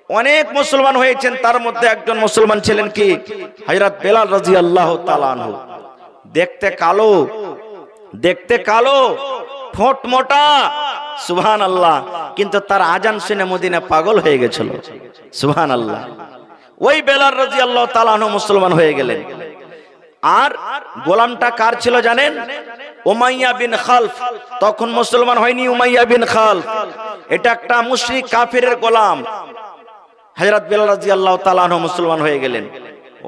অনেক মুসলমান হয়েছেন, তার মধ্যে একজন মুসলমান ছিলেন কি হযরত বেলাল রাদিয়াল্লাহু তাআলা আনহু। দেখতে কালো, ঠোঁট মোটা, সুবহানাল্লাহ, কিন্তু তার আজান শুনে মদিনা পাগল হয়ে গেছিল, সুবহানাল্লাহ। ওই বেলাল রাদিয়াল্লাহু তাআলা আনহু মুসলমান হয়ে গেলেন। আর গোলামটা কার ছিল জানেন? উমাইয়া বিন খালফ। তখন মুসলমান হয়নি উমাইয়া বিন খালফ, এটা একটা মুশরিক কাফিরের গোলাম। হযরত বেলাল রাদিয়াল্লাহু তাআলা আনহু মুসলমান হয়ে গেলেন।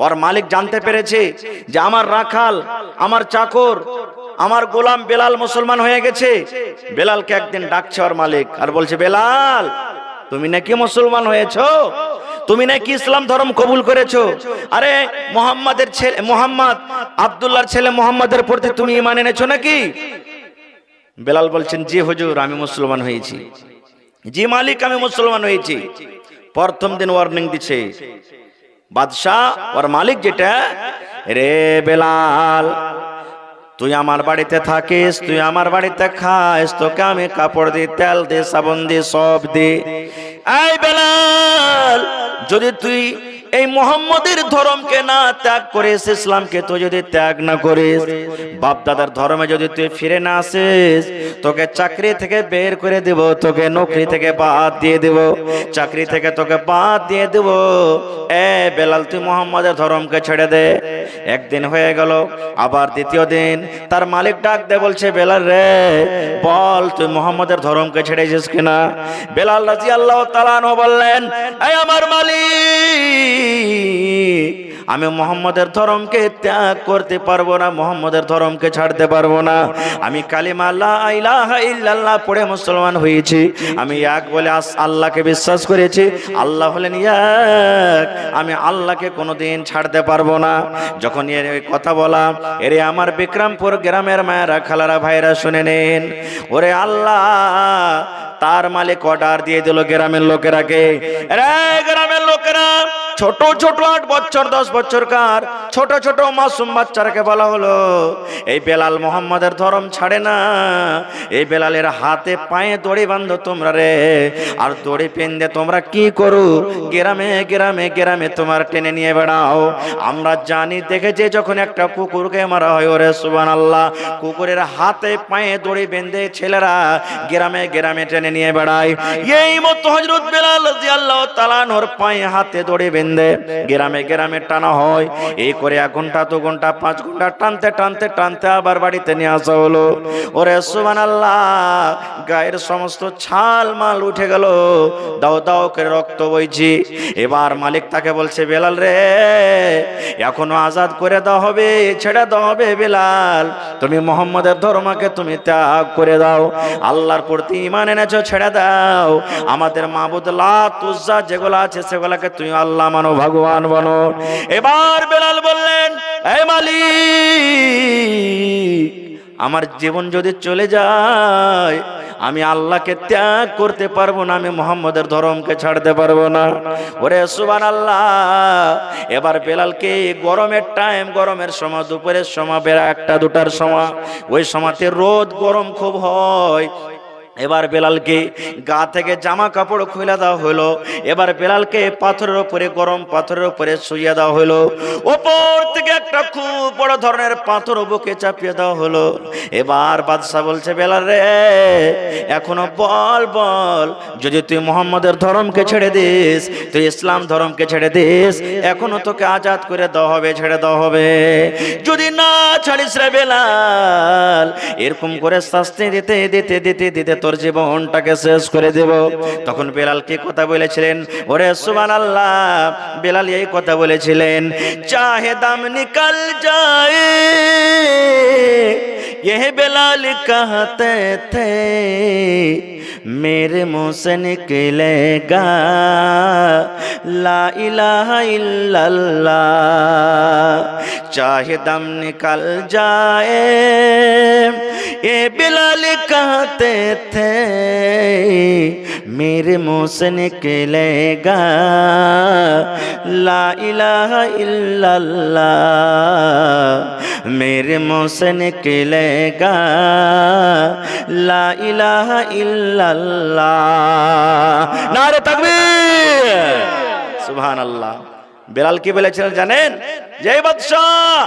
ওর মালিক জানতে পেরেছে যে আমার রাখাল, আমার চাকর, আমার গোলাম বেলাল মুসলমান হয়ে গেছে। বেলালকে একদিন ডাকছে ওর মালিক আর বলছে, বেলাল তুমি নাকি মুসলমান হয়েছো, তুমি নাকি ইসলাম ধর্ম কবুল করেছো, আরে মুহাম্মাদের ছেলে মুহাম্মদ, আব্দুল্লাহর ছেলে মুহাম্মাদের প্রতি তুমি ঈমান এনেছো নাকি? বেলাল বলছেন, জি হুজুর আমি মুসলমান হয়েছি, জি মালিক আমি মুসলমান হয়েছি। প্রথম দিন ওয়ার্নিং দিচ্ছে বাদশাহ, ওর মালিক যেটা, রে বেলাল তুই আমার বাড়িতে থাকিস, তুই আমার বাড়িতে খাস, তোকে আমি কাপড় দি, তেল দি, সাবান দি, সব দি। এই বেলাল যদি তুই এই মুহাম্মদের ধর্মকে না ত্যাগ করিস, ইসলামকে তুই যদি ত্যাগ না করিস, বাপ দাদার ধর্মে যদি তুই ফিরে না আসিস, তোকে চাকরি থেকে বের করে দেব, তোকে নৌকরি থেকে বাদ দিয়ে দেব, চাকরি থেকে তোকে বাদ দিয়ে দেব। এ বেলাল তুই মুহাম্মদের ধর্মকে ছেড়ে দে। একদিন হয়ে গেল, আবার দ্বিতীয় দিন তার মালিক ডাক দে বলছে, বেলাল রে বল তুই মুহাম্মদের ধর্মকে ছেড়েছিস কিনা? বেলাল রাদিয়াল্লাহু তাআলা আনহু বললেন, এই আমার মালিক, আমি মুহাম্মদের ধর্মকে ত্যাগ করতে পারবো না, মুহাম্মদের ধর্মকে ছাড়তে পারবো না। আমি কালিমা লা ইলাহা ইল্লাল্লাহ পড়ে মুসলমান হয়েছি, আমি এক বলে আল্লাহকে বিশ্বাস করেছি, আল্লাহ হলেন এক, আমি আল্লাহকে কোনোদিন ছাড়তে পারবো না। যখন এর কথা বলা, এরে আমার বিক্রমপুর গ্রামের মায়েরা, খালারা, ভাইরা শুনে নেন। ওরে আল্লাহ তার মালিক অর্ডার দিয়ে দিল গ্রামের লোকেরাকে, রে গ্রামের লোকেরা, ছোট ছোট 8 বছর 10 বছরকার ছোট ছোট মাসুম বাচ্চাকে বলা হলো, এই বেলাল মুহাম্মাদের ধর্ম ছাড়ে না, এই বেলালের হাতে পায়ে দড়ি বাঁধো তোমরা রে, আর দড়ি পেন্দে তোমরা কি করো, গ্রামে গ্রামে গ্রামে তোমার টেনে নিয়ে বেড়াও। আমরা জানি দেখেছি যখন একটা কুকুরকে মারা হয়, ওরে সুবহানাল্লাহ, কুকুরের হাতে পায়ে দড়ি বেঁধে ছেলেরা গ্রামে গ্রামে টেনে নিয়ে বেড়ায়। এই মতো হযরত বেলাল রাদিয়াল্লাহু তাআলা আনহুর পায়ে হাতে দড়ি বেঁধে গ্রামে গ্রামে টানা হয়। এই করে 1 ঘন্টা 2 ঘন্টা 5 ঘন্টা টানতে টানতে টানতে আবার বাড়িতে নিয়ে আসা হলো। ওরে সুবহানাল্লাহ, গায়ের সমস্ত ছাল মাল উঠে গেল, দাও দাও করে রক্ত বইছে। এবার মালিক তাকে বলছে, বেলাল রে এখনো আজাদ করে দাও হবে, ছেড়ে দাও হবে। বেলাল তুমি মুহাম্মাদের ধর্মকে তুমি ত্যাগ করে দাও, আল্লাহর প্রতি ঈমান এনেছো, ছেড়ে দাও। আমাদের মাবুদ লাত উজ্জা যেগুলো আছে সেগুলোকে তুমি আল্লাহ মানো, ভগবান বানো। এবার বেলাল বললেন, হে মালিক আমার জীবন যদি চলে যায়, আমি আল্লাহকে ত্যাগ করতে পারবো না, আমি মুহাম্মাদের ধর্মকে ছাড়তে পারবো না। ওরে সুবহানাল্লাহ, এবার বেলালকে গরমের টাইম, গরমের সময়, দুপুরের সময়, বেলা 1টা 2টার সময়, ওই সময়তে রোদ গরম খুব হয়। এবার বেলালকে গা থেকে জামা কাপড় খুলে দেওয়া হলো। এবার বেলালকে পাথরের উপরে, গরম পাথরের উপরে শুইয়ে দেওয়া হলো। উপর থেকে একটা খুব বড় ধরনের পাথর বুকে চাপিয়ে দেওয়া হলো। এবার বাদশা বলছে, বেলাল রে এখনো বল বল, যদি তুই মুহাম্মাদের ধর্মকে ছেড়ে দিস, তুই ইসলাম ধর্মকে ছেড়ে দিস, এখনো তোকে আজাদ করে দেওয়া হবে, ছেড়ে দেওয়া হবে। যদি না ছাড়িস রে বেলাল, এরকম করে শাস্তি দিতে দিতে দিতে দিতে তোর জীবনটাকে শেষ করে দেব। তখন বেলাল কি কথা বলেছিলেন? ওরে সুবহানাল্লাহ, বেলাল এই কথা বলেছিলেন, চাহে দাম নিকল যায় ये बेलाल कहते थे, मेरे मुंह से निकलेगा ला इलाहा इल्लल्लाह, चाहे दम निकल जाए ये बेलाल कहते थे, मेरे मुंह से निकलेगा ला इलाहा इल्लल्लाह, मेरे मुंह से निकलेगा ला इलाहा इल्लल्लाह। नारे तकबीर। সুবহানাল্লাহ। বেলাল কি বলেছিলেন জানেন? যে বাদশাহ,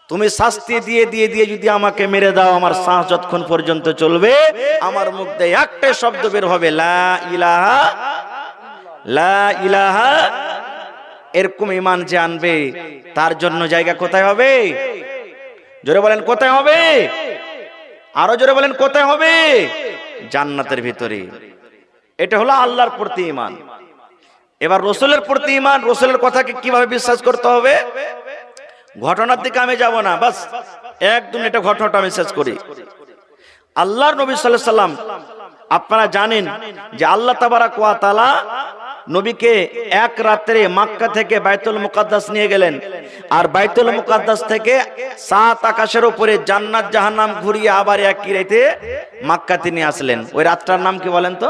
তুমি শাস্তি দিয়ে দিয়ে দিয়ে যদি আমাকে মেরে দাও, আমার শ্বাস যতক্ষণ পর্যন্ত চলবে আমার মুখ দিয়ে একটা শব্দ বের হবে, লা ইলাহা লা ইলাহা। এরকম ঈমান যে আনবে তার জন্য জায়গা কোথায় হবে? জোরে বলেন কোথায় হবে? আরো জোরে বলেন কোথায় হবে? জান্নাতের ভিতরে। এটা হলো আল্লাহর প্রতি ঈমান। এবার রাসূলের প্রতি ঈমান, রাসূলের কথাকে কিভাবে বিশ্বাস করতে হবে? ঘটনার দিকে আমি যাব না, বাস একদম এটা ঘটনাটা আমি শেষ করি। আল্লাহর নবী সাল্লাল্লাহু আলাইহি সাল্লাম, আপনারা জানেন যে আল্লাহ তাবারাক ওয়া তাআলা নবীকে এক রাত্রে মক্কা থেকে বাইতুল মুকাদ্দাস নিয়ে গেলেন, আর বাইতুল মুকাদ্দাস থেকে 7 আকাশের উপরে জান্নাত জাহান্নাম ঘুরিয়ে আবার একই রাতে মক্কাতে নিয়ে আসলেন। ওই রাতটার নাম কি বলেন তো?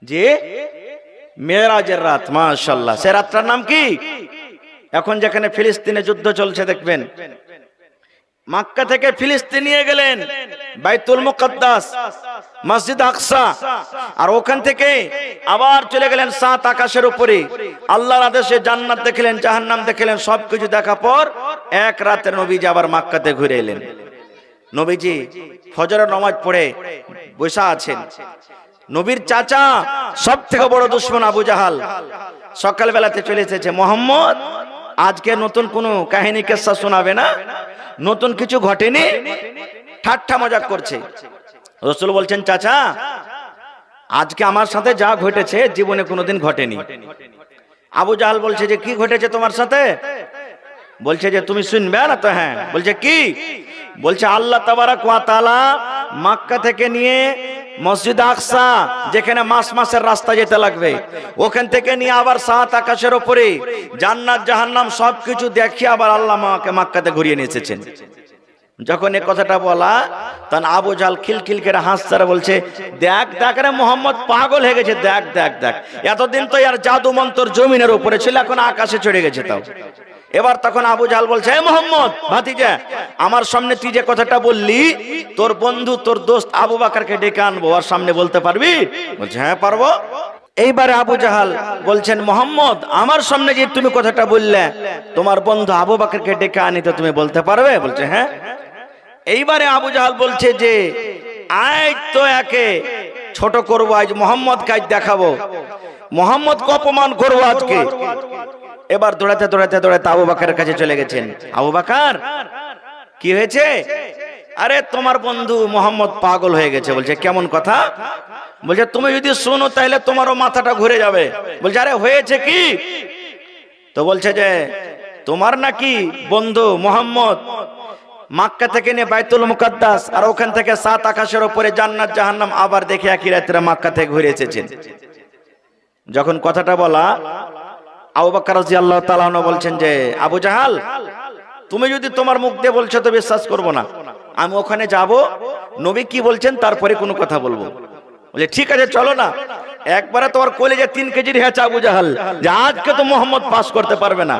যে মেরাজের রাত। মাশাআল্লাহ। সে রাতটার নাম কি? এখন যেখানে ফিলিস্তিনে যুদ্ধ চলছে দেখবেন, মক্কা থেকে ফিলিস্তিন নিয়ে গেলেন বাইতুল মুকাদ্দাস, মসজিদ আকসা, আর ওখান থেকে আবার চলে গেলেন 7 আকাশের উপরে। আল্লাহর আদেশে জান্নাত দেখলেন, জাহান্নাম দেখলেন, সবকিছু দেখা পর এক রাতে নবীজি আবার মক্কাতে ঘুরে এলেন। নবীজি ফজরের নামাজ পড়ে বসে আছেন। নবীর চাচা সব থেকে বড় দুশমন আবু জাহাল সকাল বেলাতে চলে এসেছে, মোহাম্মদ আজকে নতুন কোনো কাহিনী কিসসা শোনাবে না, নতুন কিছু ঘটেনি, ঠাট্টা মজাক করছে। রাসূল বলছেন, চাচা আজকে আমার সাথে যা ঘটেছে জীবনে কোনোদিন ঘটেনি। আবু জাহাল বলছে যে কি ঘটেছে তোমার সাথে? বলছে যে তুমি শুনবে না তো? হ্যাঁ। বলছে কি? বলছে আল্লাহ তাবারাক ওয়া তাআলা মক্কা থেকে নিয়ে মসজিদ আকসা, যেখানে মাসের রাস্তা যেতে লাগবে, ওখান থেকে নিয়ে আবার 7 আকাশের উপরে জান্নাত জাহান্নাম সবকিছু দেখিয়ে আবার আল্লাহ আমাকে মক্কাতে ঘুরিয়ে নিয়ে এসেছেন। যখন এই কথাটা বলা, তখন আবু জাহল খিলখিল করে হাসছে, বলছে দেখ দেখ রে মোহাম্মদ পাগল হয়ে গেছে, দেখ দেখ দেখ, এতদিন তো আর জাদু মন্তর জমিনের উপরে ছিল, এখন আকাশে চড়ে গেছে। তাও এবার তখন আবু জাহল বলছে, হে মোহাম্মদ ভাতিজা, আমার সামনে তুই যে কথাটা বললি, তোর বন্ধু তোর দোস্ত আবু বকরকে ডেকে আনবো, আর সামনে বলতে পারবি? বলছে হ্যাঁ পারবো। এইবারে আবু জাহাল বলছেন, মোহাম্মদ আমার সামনে যে তুমি কথাটা বললে, তোমার বন্ধু আবু বকরকে ডেকে আনিতে তুমি বলতে পারবে? বলছে হ্যাঁ। এইবারে আবু জাহাল বলছে যে আজ তো একে ছোট করবো, আজ মোহাম্মদ কাজ দেখাবো, মোহাম্মদকে অপমান করবো আজকে। এবার দৌড়াতে দৌড়াতে দৌড়াতে আবু বকরের কাছে চলে গেছেন। আবু বকর কি হয়েছে? আরে তোমার বন্ধু মোহাম্মদ পাগল হয়ে গেছে। বলছে কেমন কথা? বলছে তুমি যদি শোনো তাহলে তোমারও মাথাটা ঘুরে যাবে। বলছে আরে হয়েছে কি? তো বলছে যে তোমার নাকি বন্ধু মোহাম্মদ মক্কা থেকে নিয়ে বাইতুল মুকাদ্দাস, আর ওখান থেকে 7 আকাশের উপরে জান্নাত জাহান্নাম আবার দেখে একই রাতে মক্কা থেকে ঘুরে এসেছেন। যখন কথাটা বলা, আবু বকর রাদিয়াল্লাহু তাআলা আনহু বলছেন যে আবু জাহাল, তুমি যদি তোমার মুখ দিয়ে বলছো তো বিশ্বাস করব না, আমি ওখানে যাব, নবী কি বলছেন তারপরে কোনো কথা বলবো। বলে ঠিক আছে চলো না। একবারে তোমার কলেজে 3 কেজির হয়েছে আবু জাহাল, যে আজকে তো মোহাম্মদ পাস করতে পারবে না।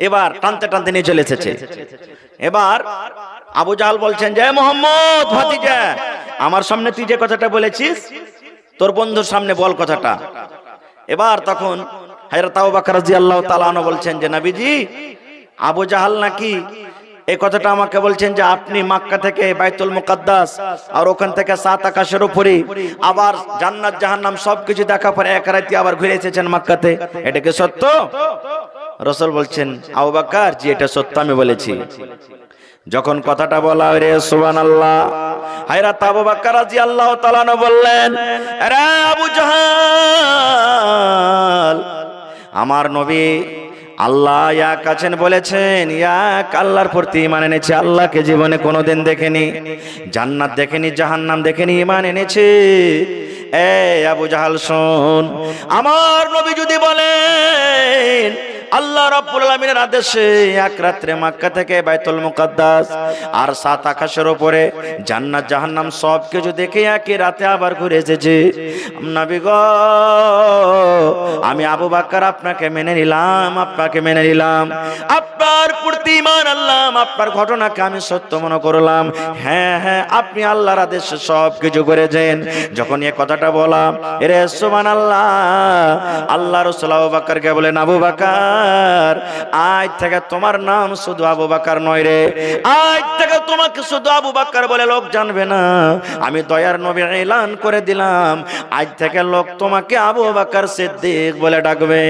এবার টানতে টানতে নিয়ে চলে এসেছে। এবার আবু জাহাল বলছেন যে মোহাম্মদ ভাতিজা, আমার সামনে তুই যে কথাটা বলেছিস তোর বন্ধুর সামনে বল কথাটা। এবার তখন হযরত আবু বকর রাদিয়াল্লাহু তাআলা আনহু বলছেন যে নবীজি, আবু জাহাল নাকি এই কথাটা আমাকে বলছেন যে আপনি মক্কা থেকে বাইতুল মুকাদ্দাস আর ওখান থেকে 7 আকাশের উপরে আবার জান্নাত জাহান্নাম সবকিছু দেখা পরে এক রাতে আবার ঘুরে এসেছেন মক্কাতে, এটা কি সত্য? রাসূল বলছেন আবু বকর জি এটা সত্য, আমি বলেছি। যখন কথাটা বলা রে সুবহানাল্লাহ, হযরত আবু বকর রাদিয়াল্লাহু তাআলা বললেন, আরে আবু জাহাল, আমার নবী আল্লাহ এক আছেন বলেছেন, এক আল্লাহর প্রতি ঈমান এনেছে, আল্লাহকে জীবনে কোনোদিন দেখেনি, জান্নাত দেখেনি, জাহান্নাম দেখেনি, ঈমান এনেছে। এ আবু জাহাল শোন, আমার নবী যদি বলেন আল্লাহ রাব্বুল আলামিনের আদেশে এক রাত্রে মক্কা থেকে বাইতুল মুকাদ্দাস আর সাত আকাশের উপরে জান্নাত জাহান্নাম সব কিছু দেখে একই রাতে আবার ঘুরে এসেছে। নবী গো, আমি আবু বকর আপনাকে মেনে নিলাম, আপনাকে মেনে নিলাম, আপনার প্রতি ঈমান আনলাম, আপনার ঘটনাকে আমি সত্য মনে করলাম। হ্যাঁ হ্যাঁ, আপনি আল্লাহর আদেশে সব কিছু করেছেন। যখন এই কথাটা বললাম, এরে সুবহানাল্লাহ, আল্লাহ রাসূল আবু বকরকে বলেন, আবু বকর, আজ থেকে তোমার নাম শুধু আবু বকর নয় রে, আজ থেকে তোমাকে শুধু আবু বকর বলে লোক জানবে না। আমি দয়ার নবী এলান করে দিলাম, আজ থেকে লোক তোমাকে আবু বকর সিদ্দিক বলে ডাকবে,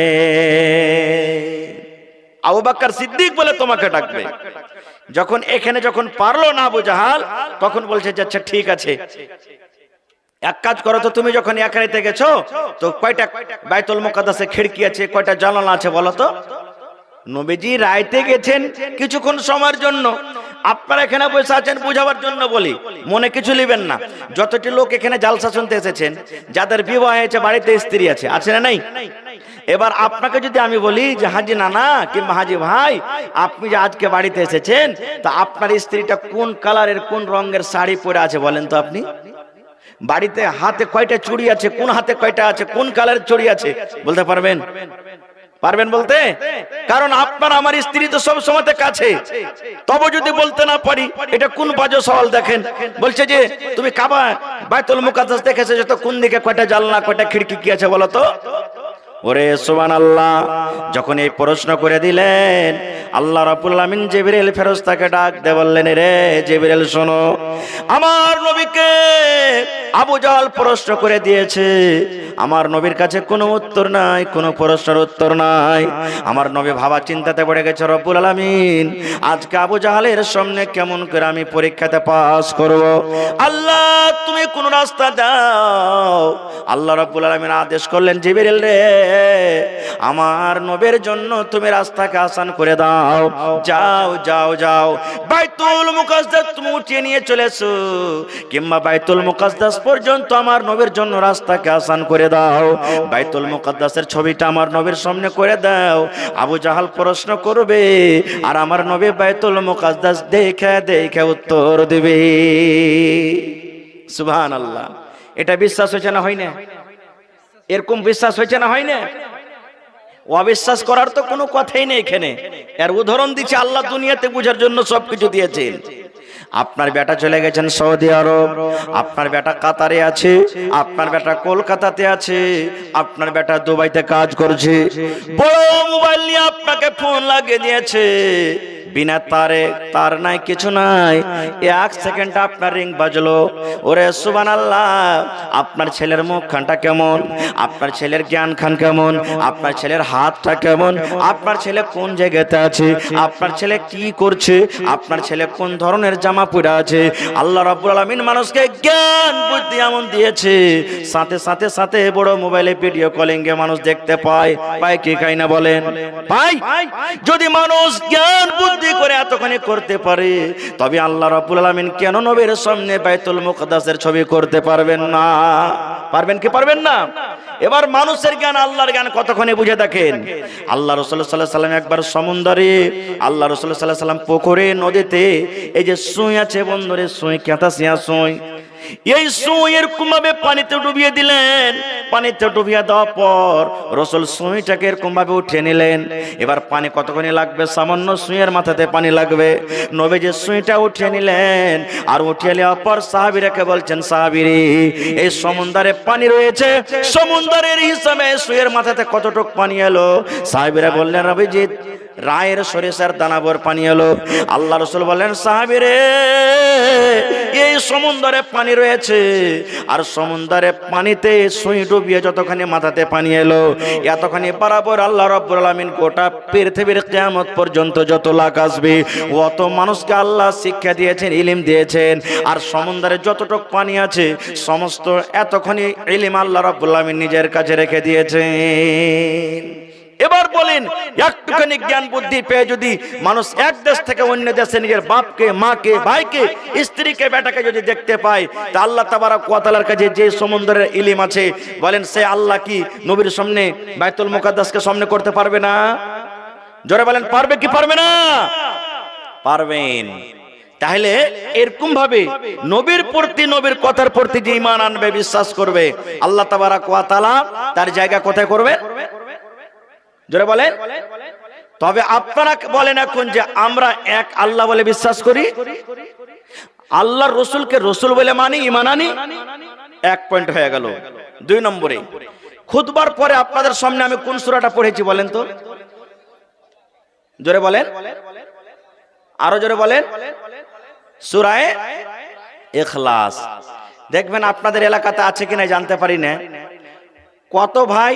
আবু বকর সিদ্দিক বলে তোমাকে ডাকবে। যখন এখানে যখন পারলো না আবু জাহাল, তখন বলছে যে আচ্ছা ঠিক আছে, এক কাজ করো তো, তুমি যখন একাইতে গেছো তো কয়টা বাইতুল মুকাদ্দাসে খিড়কি আছে, কয়টা জানালা আছে বলো তো। নবীজি রাইতে গেছেন কিছুক্ষণ সময়ের জন্য, আপনারা এখানে বসে আছেন বুঝাবার জন্য বলি, মনে কিছু নেবেন না। যতটি লোক এখানে জালসা শুনতে এসেছেন, যাদের বিবাহ হয়েছে, বাড়িতে স্ত্রী আছে, আছে না নাই? এবার আপনাকে যদি আমি বলি যে হাজি নানা কিংবা হাজি ভাই, আপনি যে আজকে বাড়িতে এসেছেন, তা আপনার স্ত্রীটা কোন কালারের কোন রঙের শাড়ি পরে আছে বলেন তো আপনি? বাড়িতে হাতে কয়টা চুড়ি আছে, কোন হাতে কয়টা আছে, কোন কালারের চুড়ি আছে বলতে পারবেন? পারবেন বলতে? কারণ আপনার আমার স্ত্রী তো সব সময় কাছে, তবে যদি বলতে না পারি, এটা কোন বাজে সওয়াল দেখেন। বলছে যে তুমি কাবা বাইতুল মুকাদ্দাস দেখেছো তো, কোন দিকে কয়টা জানলা কয়টা খিড়কি কি আছে বলো তো। ওরে সুবহানাল্লাহ, যখন এই প্রশ্ন করে দিলেন, আল্লাহ রাব্বুল আলামিন জিবরিল ফেরেশতাকে ডাক দিয়ে বললেন, রে জিবরিল শোনো, আমার নবীকে আবু জাহাল প্রশ্ন করে দিয়েছে, আমার নবীর কাছে কোনো উত্তর নাই, কোনো প্রশ্নের উত্তর নাই। আমার নবী ভাবা চিন্তাতে পড়ে গেছে, রব্বুল আলামিন আজকে আবু জাহালের সামনে কেমন করে আমি পরীক্ষাতে পাস করব। আল্লাহ তুমি কোন রাস্তা দাও। আল্লাহ রাব্বুল আলামিন আদেশ করলেন, জিবরিল রে, আমার নবীর জন্য তুমি রাস্তাকে আসান করে দাও, যাও যাও যাও, বাইতুল মুকাদ্দাস তুমি উঠিয়ে নিয়ে চলেছো, কিংবা বাইতুল মুকাদ্দাস পর্যন্ত আমার নবীর জন্য রাস্তাকে আসান করে দাও, বাইতুল মুকাদ্দাসের ছবিটা আমার নবীর সামনে করে দাও। আবু জাহাল প্রশ্ন করবে আর আমার নবী বাইতুল মুকাদ্দাস দেখে দেখে উত্তর দেবে। সুবহানাল্লাহ, এটা বিশ্বাস হয়েছে না হয় না? এরকম বিশ্বাস হয়েছে না হয় না? অবিশ্বাস করার তো কোনো কথাই নেই এখানে। এর উদাহরণ দিচ্ছে আল্লাহ দুনিয়াতে বুঝার জন্য সবকিছু দিয়েছেন। আপনার বেটা চলে গেছেন সৌদি আরব, আপনার বেটা কাতারে আছে, আপনার বেটা কলকাতাতে আছে, আপনার বেটা দুবাইতে কাজ করছে, বড় মোবাইল নিয়ে আপনাকে ফোন লাগিয়ে দিয়েছে, বিনা তারে, তার নাই কিছু নাই, এক সেকেন্ড আপনার রিং বাজলো। ওরে সুবহানাল্লাহ, আপনার ছেলের মুখখানটা কেমন, আপনার ছেলের জ্ঞান খান কেমন, আপনার ছেলের হাতটা কেমন, আপনার ছেলে কোন জায়গাতে আছে, আপনার ছেলে কি করছে, আপনার ছেলে কোন ধরনের জামা পরে আছে। আল্লাহ রাব্বুল আলামিন মানুষকে জ্ঞান বুদ্ধি এমন দিয়েছে, সাথে সাথে সাথে বড় মোবাইলে ভিডিও কলিং এ মানুষ দেখতে পায়, পায় কি খায় না বলেন? পায়। যদি মানুষ জ্ঞান বুদ্ধি করে এতখানি করতে পারে, তবে আল্লাহ রাব্বুল আলামিন কেন নবীর সামনে বাইতুল মুকাদ্দাসের ছবি করতে পারবেন না? পারবেন কি পারবেন না? এবার মানুষের জ্ঞান আল্লাহর জ্ঞান কতখানি বুঝে দেখেন। আল্লাহ রাসূল সাল্লাল্লাহু আলাইহি সাল্লাম একবার সমুদ্রে, আল্লাহ রাসূল সাল্লাল্লাহু আলাইহি সাল্লাম পুকুরে, নদীতে, এই যে সুই আছে বন্ধুরে, সুই কাঁটাসিয়া সুই, এই সুইয়ের কুমাবে পানিতে ডুবিয়ে দিলেন। পানিতে ডুবিয়ে দেওয়ার পর রাসূল সুইটাকে এরকম ভাবে উঠিয়ে নিলেন। এবার পানি কতখানি লাগবে? সামান্য সুইয়ের মাথাতে পানি লাগবে। নবীজি সুইটা উঠিয়ে নিলেন, আর উঠিয়ে নেওয়ার পর সাহাবীরাকে বলছেন, সাহাবীরে, এই সমুদ্রে পানি রয়েছে, সমুদ্রের হিসাবে সুইয়ের মাথাতে কতটুকু পানি এলো? সাহাবীরা বললেন, নবীজি রায়ের সরিষার দানাবর পানি এলো। আল্লাহ রাসূল বললেন, সাহাবীরে, এই সমুদ্রে পানি রয়েছে, আর সমুদ্রে পানিতে সুই ডুবিয়ে যতখানি মাথাতে পানি এলো, এতখানি বরাবর আল্লাহ রাব্বুল আলামিন গোটা পৃথিবীর কিয়ামত পর্যন্ত যত লাখ আসবে, অত মানুষকে আল্লাহ শিক্ষা দিয়েছেন, ইলম দিয়েছেন। আর সমুদ্রে যতটুকু পানি আছে, সমস্ত এতখানি ইলম আল্লাহ রাব্বুল আলামিন নিজের কাছে রেখে দিয়েছেন। এবার বলেন, একটুখানি জ্ঞান বুদ্ধি পেয়ে যদি মানুষ এক দেশ থেকে অন্য দেশে নিজের বাপকে, মাকে, ভাইকে, স্ত্রীকে, বেটাকে যদি দেখতে পায়, তা আল্লাহ তাবারক ওয়া তাআলার কাছে যে সমুদ্রের ইলম আছে, বলেন সে আল্লাহ কি নবীর সামনে বাইতুল মুকাদ্দাসকে সামনে করতে পারবে না? জোরে বলেন পারবে কি পারবে না? পারবেন। তাহলে এরকম ভাবে নবীর প্রতি, নবীর কথার প্রতি যে ঈমান আনবে, বিশ্বাস করবে, আল্লাহ তাবারাক ওয়া তাআলা তার জায়গা কোথায় করবে? জোরে বলেন। তবে আপনারা বলেন এখন যে আমরা এক আল্লাহ বলে বিশ্বাস করি, আল্লাহর রসুলকে রসুল বলে মানি, ঈমান আনি। এক পয়েন্ট হয়ে গেল। 2 নম্বরে, খুতবার পরে আপনাদের সামনে আমি কোন সূরাটা পড়েছি বলেন তো? জোরে বলেন, আরো জোরে বলেন। সূরা ইখলাস। দেখবেন আপনাদের এলাকাতে আছে কিনা জানতে পারি না, কত ভাই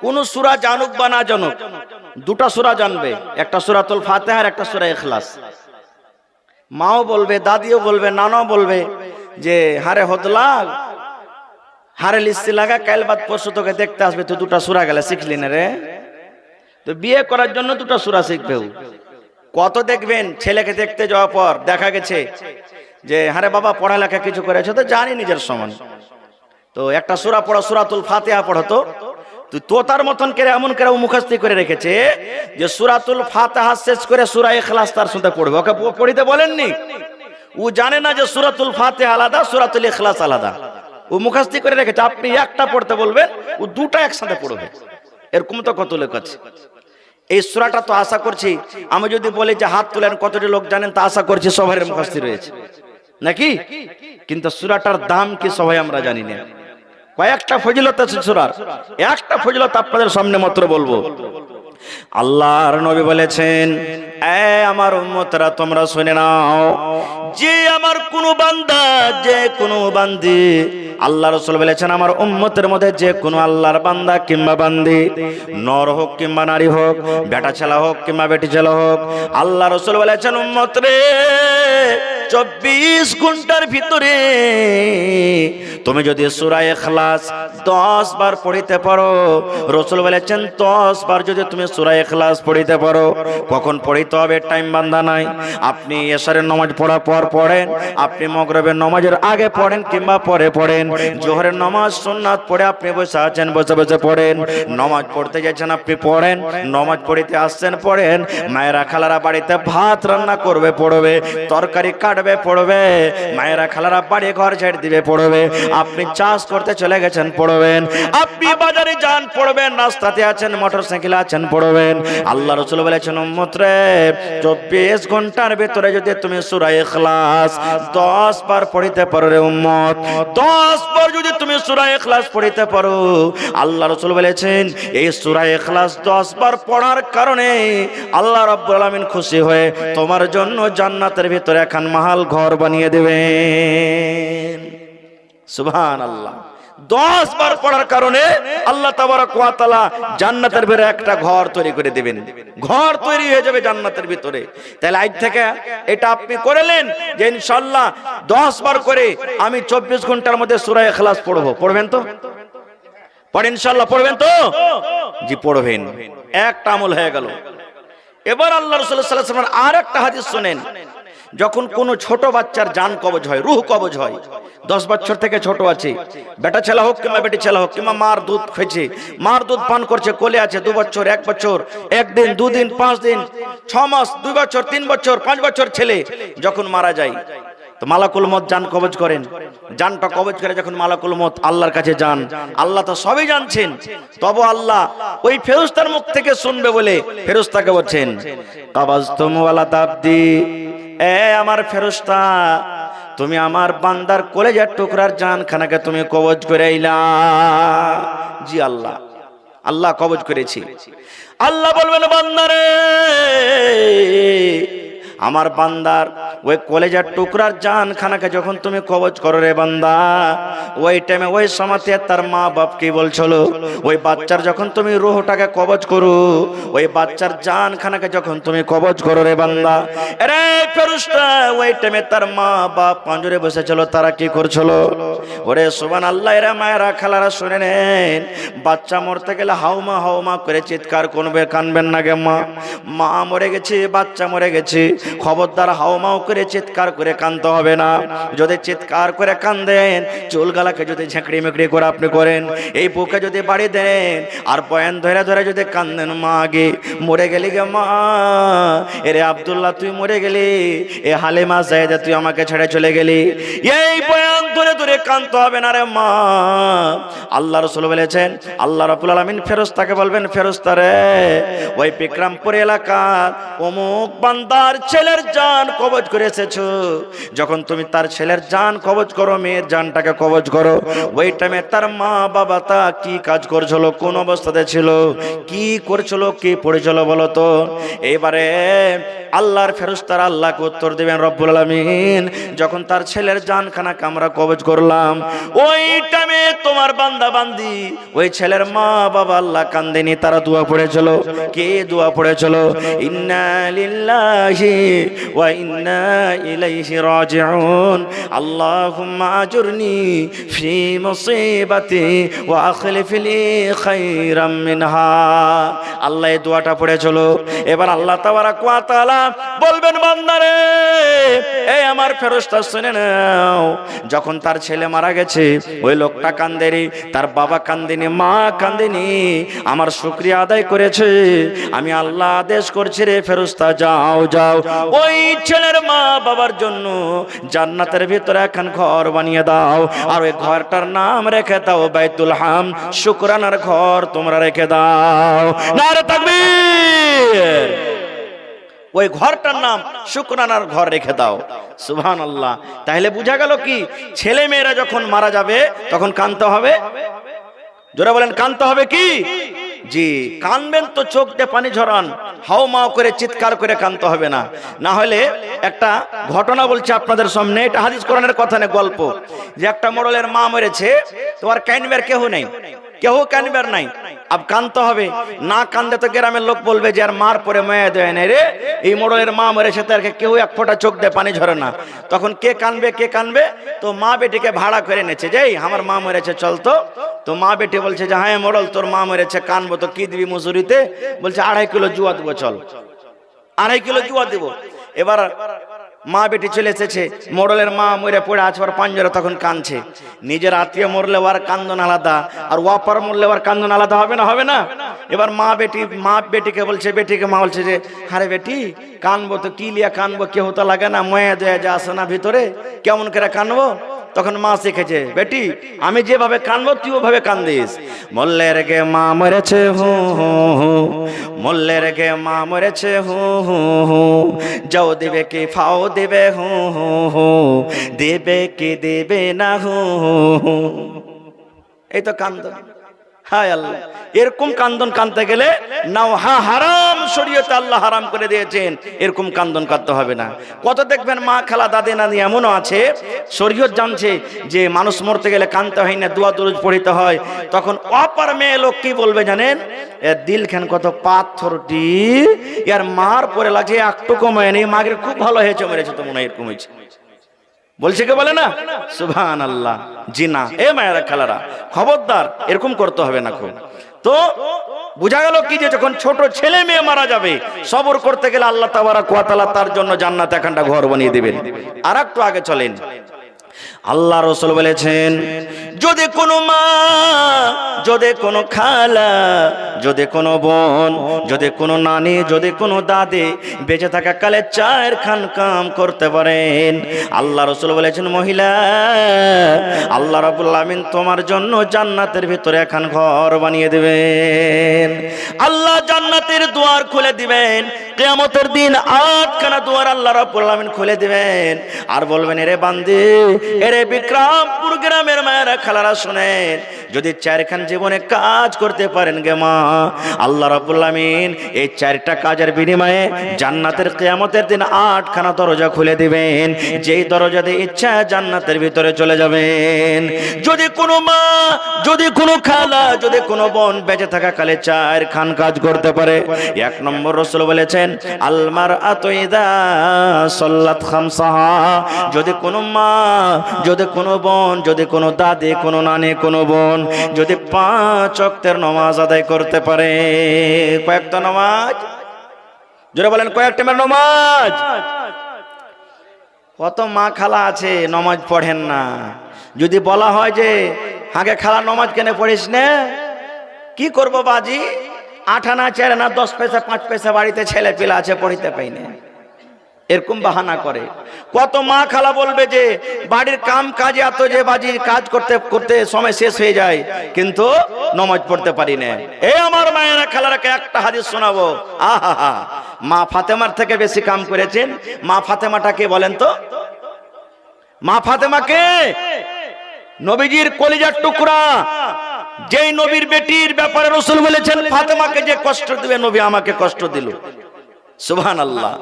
কোন সূরা জানুক বা না জানুক, দুটা সূরা জানবে, একটা সূরাতুল ফাতিহা আর একটা সূরা ইখলাস। মাও বলবে, দাদিও বলবে, নানাও বলবে যে হারে হদলা, হারে লিস্তি লাগা, কাল বাদ পরশু তোকে দেখতে আসবে, তুই দুটা সূরা গেলে শিখলি না রে। তো বিয়ে করার জন্য দুটা সূরা শিখবে। কত দেখবেন ছেলেকে দেখতে যাওয়ার পর দেখা গেছে যে হারে বাবা পড়ালেখা কিছু করেছো তো? জানি নিজের সমান, তো একটা সূরা পড়ো, সূরাতুল ফাতিহা পড়ো। তো তার মতন করে এমন করে মুখস্থি করে রেখেছে যে সূরাতুল ফাতিহা শেষ করে সূরা ইখলাস তার সাথে পড়বে। ওকে পড়িতে বলেননি? ও জানে না যে সূরাতুল ফাতিহা আলাদা, সূরাতুল ইখলাস আলাদা। ও মুখস্থি করে রেখেছে। আপনি একটা পড়তে বলবেন, ও দুটো একসাথে পড়বে। এরকম তো কত লোক আছে। এই সূরাটা তো আশা করছি, আমি যদি বলি যে হাত তুলেন কতটি লোক জানেন, তা আশা করছি সবার মুখস্থি রয়েছে নাকি? কিন্তু সূরাটার দাম কি সবাই আমরা জানি না। কয়েকটা ফজিলত আছে সূরার, একটা ফজিলত আপনাদের সামনে মাত্র বলবো। আল্লাহর নবী বলেছেন, এ আমার উম্মতরা তোমরা শুনে নাও, যে আমার কোন বান্দা, যে কোন বান্দি, আল্লাহ রাসূল বলেছেন আমার উম্মতের মধ্যে যে কোন আল্লাহর বান্দা কিংবা বান্দি, নর হোক কিংবা নারী হোক, বেটা ছেলে হোক কিংবা বেটি ছেলে হোক, আল্লাহ রাসূল বলেছেন উম্মত রে, 24 ঘন্টার ভিতরে তুমি যদি সূরা ইখলাস 10 বার পড়িতে পারো, রাসূল বলেছেন 10 বার যদি তুমি সূরা ইখলাস পড়িতে পারো, কখন পড়িতে হবে টাইম বাঁধা নাই। আপনি এশারের নামাজ পড়ার পর পড়েন, আপনি মাগরিবের নামাজের আগে পড়েন কিংবা পরে পড়েন, জোহরের নামাজ সুন্নাত পড়ে আপনি বসে আছেন, বসে বসে পড়েন, নামাজ পড়তে যাচ্ছেন আপনি পড়েন, নামাজ পড়িতে আসছেন পড়েন, মায়েরা খালারা বাড়িতে ভাত রান্না করবে পড়বে, তরকারি কাটবে পড়বে, মায়েরা খালারা বাড়ি ঘর ঝাড় দিবে পড়বে, আপনি চাষ করতে চলে গেছেন পড়বেন, আপনি বাজারে যান পড়বেন, রাস্তাতে আছেন, মোটরসাইকেলে আছেন পড়বেন। আল্লাহ রাসূল বলেছেন উম্মত রে, 24 ঘন্টার ভিতরে যদি তুমি সূরা ইখলাস 10 বার পড়িতে পারো রে উম্মত, 10 বার যদি তুমি সূরা ইখলাস পড়িতে পারো, আল্লাহ রাসূল বলেছেন এই সূরা ইখলাস 10 বার পড়ার কারণে আল্লাহ রাব্বুল আলামিন খুশি হয়ে তোমার জন্য জান্নাতের ভিতরে একখান মাহাল ঘর বানিয়ে দেবেন। সুবহানাল্লাহ। 10 বার পড়ার কারণে আল্লাহ তাবারক ওয়া তাআলা জান্নাতের ভিতরে একটা ঘর তৈরি করে দিবেন, ঘর তৈরি হয়ে যাবে জান্নাতের ভিতরে। তাহলে আজ থেকে এটা আপনি করলেন যে ইনশাআল্লাহ 10 বার করে আমি 24 ঘন্টার মধ্যে সূরা ইখলাস পড়ব। পড়বেন তো? পড়েন ইনশাআল্লাহ, পড়বেন তো? জি পড়বেন। একটা আমল হয়ে গেল। এবার আল্লাহ রাসূল সাল্লাল্লাহু আলাইহি ওয়াসাল্লাম আর একটা হাদিস শুনেন, যখন কোন ছোট বাচ্চার জান কবজ হয়, রূহ কবজ হয়, 10 বছর থেকে ছোট আছে, বেটা ছেলে হোক কিংবা বেটি ছেলে হোক, কিংবা মার দুধ খেয়েছে, মার দুধ পান করছে, কোলে আছে 2 বছর, 1 বছর, 1 দিন, 2 দিন, 5 দিন, 6 মাস, 2 বছর, 3 বছর, 5 বছর ছেলে যখন মারা যায়, তো মালাকুল মউত জান কবজ করেন। জানটা কবজ করে যখন মালাকুল মউত আল্লাহর কাছে যান, আল্লাহ তো সবই জানছেন, তবে আল্লাহ ওই ফেরেশতার মুখ থেকে শুনবে বলে ফেরেশতাকে বলছেন, কাবাজতুম ওয়ালা তাবদি, এ আমার ফেরেশতা, তুমি আমার বান্দার কলেজার টুকরার জানখানাকে তুমি কবজ করে আইলা। জি আল্লাহ, আল্লাহ কবজ করেছি। আল্লাহ বলবেন বান্দারে, আমার বান্দার ওই কলেজার টুকরার জানখানাকে যখন তুমি কবজ করো রে বান্দা, ওই টাইমে ওই সময়তে তার মা বাপ কি বলছিল, ওই বাচ্চার যখন তুমি রূহটাকে কবজ করো, ওই বাচ্চার জানখানাকে যখন তুমি কবজ করো রে বান্দা, আরে ফেরেশতা, ওই টাইমে তার মা বাপ পাঁজরে বসেছিল, তারা কি করছিল? ওরে সুবহানাল্লাহ, এরা মায়েরা খালারা শুনে নেন, বাচ্চা মরতে গেলে হাউমা হাউমা করে চিৎকার করবে, কানবেন না গে মা, মা মরে গেছে, বাচ্চা মরে গেছে, খবরদার হাওমাও করে চিৎকার করে কাঁদতে হবে না। যদি চিৎকার করে কাঁদেন, চুলগালাকে যদি ঝাঁকড়ি মেকড়ি করে আপনি করেন, এই বুকে যদি বাড়ি দেন আর বয়ান ধরে ধরে যদি কাঁদেন, মা গে মরে গেলি গে মা, এরে আব্দুল্লাহ তুই মরে গেলি, এ হালিমা জায়েদা তুই আমাকে ছেড়ে চলে গেলি, এই বয়ান ধরে ধরে কাঁদতে হবে না রে মা। আল্লাহ রাসূল বলেছেন, আল্লাহ রাব্বুল আলামিন ফেরেশতাকে বলবেন, ফেরেশতা রে ওই বিক্রমপুর এলাকার অমুক বান্দার ছেলের জান কবজ করে এসেছো, যখন তুমি তার ছেলের জান কবজ করো, মেয়ের জানটাকে কবজ করো, ওই টাইমে তার মা বাবা তা কি কাজ করছিল, কোন অবস্থাতে ছিল, কি করছিল, কি পড়েছিল বলো তো। এবারে আল্লাহর ফেরেশতারা আল্লাহকে উত্তর দিবেন, রব্বুল আলামিন যখন তার ছেলের জানখানাকে আমরা কবজ করলাম, ওই টাইমে তোমার বান্দা বান্দি ওই ছেলের মা বাবা আল্লাহ কান্দেনি, তারা দোয়া পড়েছিল। কে দোয়া পড়েছিল? ইন্না লিল্লাহি ওয়া ইন্না ইলাইহি রাজিউন, আল্লাহুম্মা আজুরনি ফি মুসিবাতি ওয়া আখলিফ লি খায়রাম মিনহা। আল্লাহ এই দোয়াটা পড়েছিল। এবার আল্লাহ তাবারাক ওয়া তাআলা বলবেন, বান্দারে এই আমার ফেরেশতা শুনে নাও, যখন তার ছেলে মারা গেছে ওই লোকটা কান্দেনি, তার বাবা কান্দেনি, মা কান্দেনি, আমার শুকরিয়া আদায় করেছে, আমি আল্লাহ আদেশ করছি রে ফেরেশতা যাও যাও ওই ছেলের মা বাবার জন্য জান্নাতের ভিতরে এখন ঘর বানিয়ে দাও, আর ওই ঘরটার নাম রেখে দাও বাইতুল হাম, শুকরানার ঘর তোমরা রেখে দাও। নারে তাকবীর! ওই ঘরটার নাম শুকরানার ঘর রেখে দাও। সুবহানাল্লাহ। তাহলে বোঝা গেল কি, ছেলে মেয়েরা যখন মারা যাবে তখন কাঁদতে হবে। জোরে বলেন, কাঁদতে হবে কি? জি, কানবেন তো চোখ দিয়ে পানি ঝরান, হাওমাও করে চিৎকার করে কাঁদতে হবে না। না হলে একটা ঘটনা বলছে আপনাদের সামনে, এটা হাদিস কোরআনের কথা না, গল্প, যে একটা মোড়লের মা মরেছে, তো আর কানবার কেউ নেই, কেউ কানবার নাই, আব কানতে হবে। না কান্দে তো গ্রামের লোক বলবে যে আর মার পরে মায়া দেয় না রে, এই মোড়লের মা মরেছে, তার কেউ এক ফোঁটা চোখ দিয়ে পানি ঝরে না। তখন কে কানবে, কে কানবে? তো মা বেটিকে ভাড়া করে এনেছে, যে আমার মা মরেছে চল তো। তো মা বেটি বলছে যে হ্যাঁ মোড়ল তোর মা মরেছে, কানবো তো, কি দিবি মজুরিতে? বলছে 2.5 কিলো জুয়া দেবো, চল 2.5 কিলো জুয়া দেবো। এবার মা বেটি চলে এসেছে, মোড়লের মা মরে পড়ে আছে, ওর পাঞ্জরে তখন কাঁদছে। নিজের আত্মীয় মরলে ওর কান্দন আলাদা, আর ওয়াপার মরলে ওর কান্দন আলাদা হবে না? হবে না? এবার মা বেটিকে বলছে, বেটিকে মা বলছে যে আরে বেটি কানবো তো, কি লিয়া কানবো, কেউ তো লাগে না, ময়া দয়া যা আসে না ভিতরে, কেমন করে কানবো? তখন মা শিখেছে, বেটি আমি যেভাবে কানবো তুই ওভাবে কান্দিস। মোল্লের গে মা মরেছে হু হু হু, মোল্লের গে মা মরেছে হু হু হু, যাও দেবে কি ফাও দেবে হু হু হু, দেবে কি দেবে না হু হু হু। এই তো কান্দন। হায় আল্লাহ, এরকম কান্দন কাঁদতে গেলে নাও হারাম, শরীয়তে আল্লাহ হারাম করে দিয়েছেন, এরকম কান্দন কাঁদতে হবে না। কত দেখবেন মা খালা দাদি নানি এমনও আছে, শরীয়ত জানছে যে মানুষ মরতে গেলে কাঁদতে হয় না, দোয়া দরুদ পড়িতে হয়। তখন অপার মেয়ে লোক কি বলবে জানেন? এর দিল খান কত পাথরটি, এর মার পরে লাগছে একটু কমায় নেই, মাগের খুব ভালো হয়েছে, মেরেছে তো মনে হয় এরকম হয়েছে, বলছে কে বলে না? সুবহানাল্লাহ। জি না, এ মায়েরা খালারা খবরদার, এরকম করতে হবে না। খুব তো বোঝা গেল কি, যে যখন ছোট ছেলে মেয়ে মারা যাবে সবর করতে গেলে আল্লাহ তাবারাক ওয়া তাআলা তার জন্য জান্নাতে এখানটা ঘর বানিয়ে দিবেন। আর একটু আগে চলেন, আল্লাহ রাসূল বলেছেন, যদি কোনো মা, যদি কোনো খালা, যদি কোনো বোন, যদি কোনো নানি, যদি কোনো দাদি বেঁচে থাকা কালে 4 খান কাম করতে পারেন, আল্লাহ রাসূল বলেছেন, মহিলা আল্লাহ রাব্বুল আলামিন তোমার জন্য জান্নাতের ভিতরে এখন ঘর বানিয়ে দিবেন। আল্লাহ জান্নাতের দুয়ার খুলে দিবেন, কিয়ামতের দিন 8 খানা দুয়ার আল্লাহ রাব্বুল আলামিন খুলে দিবেন, আর বলবেন, এরে বান্দি, এরে বিক্রমপুর গ্রামের মায়েরা খালারা শুনেন, যদি 4 খান জীবনে কাজ করতে পারেন গে মা, আল্লাহ রাব্বুল আলামিন এই 4টা কাজের বিনিময়ে জান্নাতের কিয়ামতের দিন 8 খানা দরজা খুলে দিবেন, যেই দরজা দিয়ে ইচ্ছা জান্নাতের ভিতরে চলে যাবেন। যদি কোনো মা, যদি কোনো খালা, যদি কোনো বোন বেঁচে থাকা কালে 4 খান কাজ করতে পারে, 1 নম্বর রাসূল বলেছেন, আল মারআতু ইযা সাল্লাত খামসাহা, যদি কোনো মা, যদি কোনো বোন, যদি কোনো দাদি, কোনো নানি, কোনো বোন যদি 5 ওয়াক্তের নামাজ আদায় করতে পারে, কয়েকটা নামাজ, জোরে বলেন কয়েক টাইমের নামাজ? কত মা খালা আছে নামাজ পড়েন না। যদি বলা হয় যে আগে খালা নামাজ কেন পড়িস না, কি করবো বাজি, 8 আনা 4 আনা 10 পয়সা 5 পয়সা বাড়িতে ছেলে পিলা আছে পড়িতে পাই না, এরকম বাহানা করে। কত মা খালা বলবে যে বাড়ির কাম কাজে এত যে বাজি কাজ করতে করতে সময় শেষ হয়ে যায় কিন্তু নামাজ পড়তে পারি না। এই আমার মায়েরা খালারাকে একটা হাদিস শোনাবো। আহা, মা ফাতেমার থেকে বেশি কাম করেছেন। মা ফাতেমাটাকে বলেন তো? মা ফাতেমাকে নবীজির কলিজার টুকরা, যেই নবীর বেটির ব্যাপারে রাসূল বলেছেন ফাতেমাকে যে কষ্ট দিবে নবী আমাকে কষ্ট দিল। সুবহানাল্লাহ।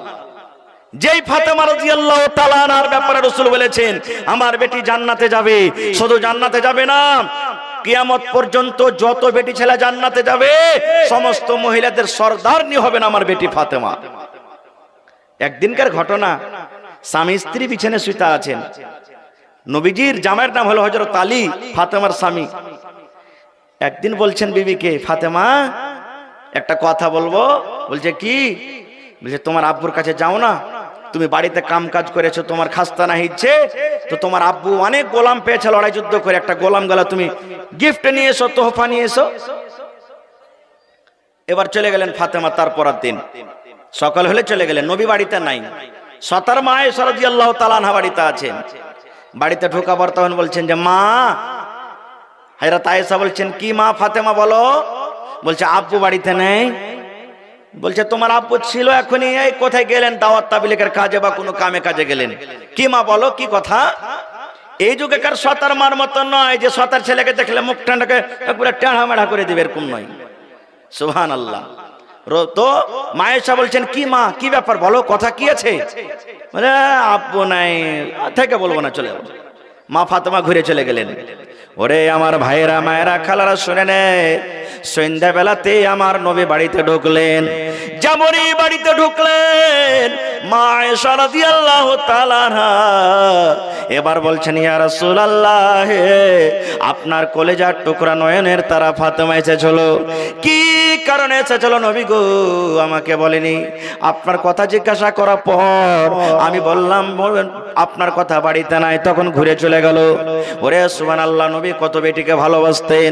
যেই ফাতেমা রাদিয়াল্লাহু তাআলা আনহার ব্যাপারে রাসূল বলেছেন আমার বেটি জান্নাতে যাবে, শুধু জান্নাতে যাবে না, কিয়ামত পর্যন্ত যত বেটি ছেলে জান্নাতে যাবে সমস্ত মহিলাদের সরদারনি হবেন আমার বেটি ফাতেমা। একদিনকার ঘটনা, স্বামী স্ত্রী বিছানায় শুইতে আছেন। নবীজির জামাইয়ের নাম হলো হযরত আলী, ফাতেমার স্বামী। একদিন বলছেন বিবিকে, ফাতেমা একটা কথা বলবো। বলছে কি? বলছে তোমার আব্বুর কাছে যাও না, তুমি বাড়িতে কাম কাজ করেছো, তোমার খাস্তা না হিচ্ছে, তো তোমার আব্বু অনেক গোলাম পেয়েছে লড়াই যুদ্ধ করে, একটা গোলাম গলা তুমি গিফট নিয়ে এসো, তোহফা নিয়ে এসো। এবার চলে গেলেন ফাতেমা। তারপর দিন সকাল হলে চলে গেলেন, নবী বাড়িতে নাই। সতার মা আয়েশা রাদিয়াল্লাহু তাআলা আনহা বাড়িতে আছেন। বাড়িতে ঢোকাবার তখন বলছেন যে মা, হযরত আয়েশা বলছেন কি মা ফাতেমা বলো? বলছে আব্বু বাড়িতে নেই। বলছে তোমার আব্বু ছিল, এখনই এই কোথায় গেলেন? দাওয়াত তাবলীগের কাজে বা কোনো কামে কাজে গেলেন। কি মা বলো, কি কথা? এই যুগেকার সতার মার মত নয় যে সতার ছেলেকে দেখলে মুখ ঠান্ডাকে পুরো টেढ़ा মেढ़ा করে দিবে, এরকম নয়। সুবহানাল্লাহ। তো মা আয়েশা বলছেন কি মা, কি ব্যাপার বলো, কথা কি আছে? বলে আব্বু নাই, থেকে বলবো না, চলে যাবো। মা ফাতেমা ঘুরে চলে গেলেন। ওরে আমার ভাইয়েরা মায়েরা খালারা শুনে নে, সন্ধ্যা বেলাতে আমার নবী বাড়িতে ঢুকলেন। যেমনই বাড়িতে ঢুকলেন মা আয়েশা রাদিয়াল্লাহু তাআলা আনহা এবার বলছেন ইয়া রাসূলুল্লাহ, আপনার কলেজার টুকরা নয়নের তারা ফাতেমা এসেছিল, কি কারণে এসেছিল নবী গো আমাকে বলেনি। আপনার কথা জিজ্ঞাসা করার পর আমি বললাম আপনার কথা বাড়িতে নাই, তখন ঘুরে চলে গেল। ওরে সুবহানাল্লাহ, নবী কত বেটিকে ভালোবাসতেন।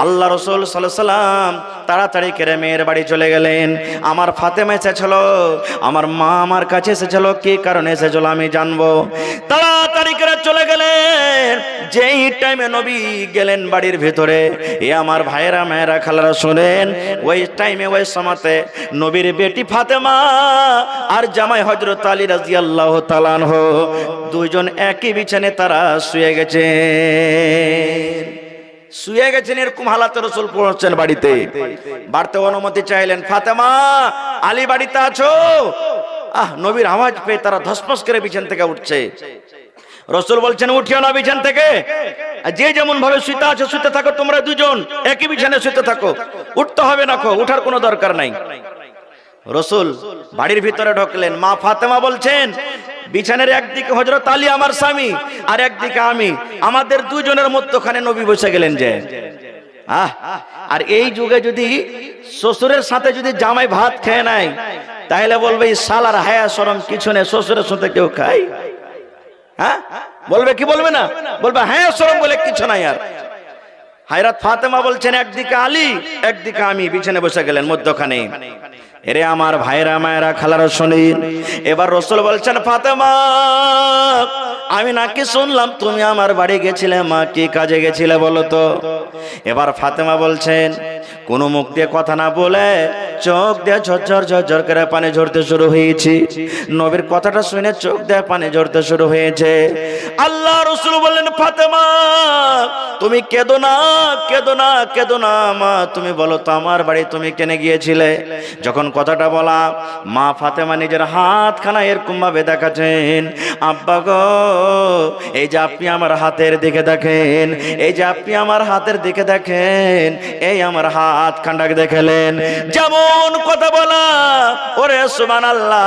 আল্লাহ রাসূল সাল্লাল্লাহু আলাইহি সাল্লাম তাড়াতাড়ি করে মেয়ের বাড়ি চলে গেলেন। আমার ফাতেমা এসেছিল, আমার মা আমার কাছে এসেছিল, কি কারণে এসেছিল আমি জানবো। তাড়াতাড়ি করে চলে গেলেন। যেই টাইমে নবী গেলেন বাড়ির ভিতরে, এ আমার ভাইয়েরা মায়েরা খালারা শুনেন, ওই টাইমে ওই সময়তে নবীর বেটি ফাতেমা আর জামাই হযরত আলী রাদিয়াল্লাহু তাআলা আনহু দুইজন একই বিছানায় তারা শুয়ে গেছেন। এরকম হালাতে রাসূল পৌঁছছেন বাড়িতে। বাড়তে অনুমতি চাইলেন, ফাতেমা আলী বাড়িতে আছো? নবীর আওয়াজ পেয়ে তারা ধসমস করে বিছানা থেকে উঠছে। রাসূল বলছেন উঠিও না বিছানা থেকে, যে যেমন ভাবে শুতে আছো শুতে থাকো, তোমরা দুজন একই বিছানায় শুতে থাকো, উঠতে হবে না, উঠার কোনো দরকার নাই। রাসূল বাড়ির ভিতরে ঢুকলেন। মা ফাতেমা বলছেন বিছানার একদিকে হযরত আলী আমার স্বামী আর একদিকে আমি, আমাদের দুজনের মধ্যখানে নবী বসে গেলেন। যে আর এই যুগে যদি শ্বশুরের সাথে যদি জামাই ভাত খেয়ে নেয় তাহলে বলবে এই শালার হায়া শরম কিছু নেই, শ্বশুরের সাথে কেউ খায়? বলবে কি বলবে না? বলবে হায়া শরম বলে কিছু নাই। আর হযরত ফাতেমা বলছেন একদিকে আলী একদিকে আমি, বিছানায় বসে গেলেন মধ্যখানে। এরে আমার ভাইরা মায়েরা খালারা শুনেন, এবার রাসূল বলছেন ফাতেমা আমি নাকি শুনলাম তুমি আমার বাড়ি গেছিলে, মা কি কাজে গেছিলে বলো তো? এবার ফাতেমা বলছেন কোনো মুখ দিয়ে কথা না বলে চোখ দিয়ে ঝরঝর ঝরঝর করে পানি ঝরতে শুরু হয়েছে। নবীর কথাটা শুনে চোখ দিয়ে পানি ঝরতে শুরু হয়েছে। আল্লাহ রাসূল বললেন ফাতেমা তুমি কেঁদো না, কেঁদো না, কেঁদো না মা, তুমি বলো তো আমার বাড়ি তুমি কেনে গিয়েছিলে? যখন কথাটা বলা মা ফাতেমা নিজের হাতখানা এরকম ভাবে দেখাচ্ছেন, আব্বা গো এই যে আপনি আমার হাতের দিকে দেখেন, এই যে আপনি আমার হাতের দিকে দেখেন, এই আমার হাত খান্ডাকে দেখলেন। যেমন এমন কথা বলা, ওরে সুবহানাল্লাহ।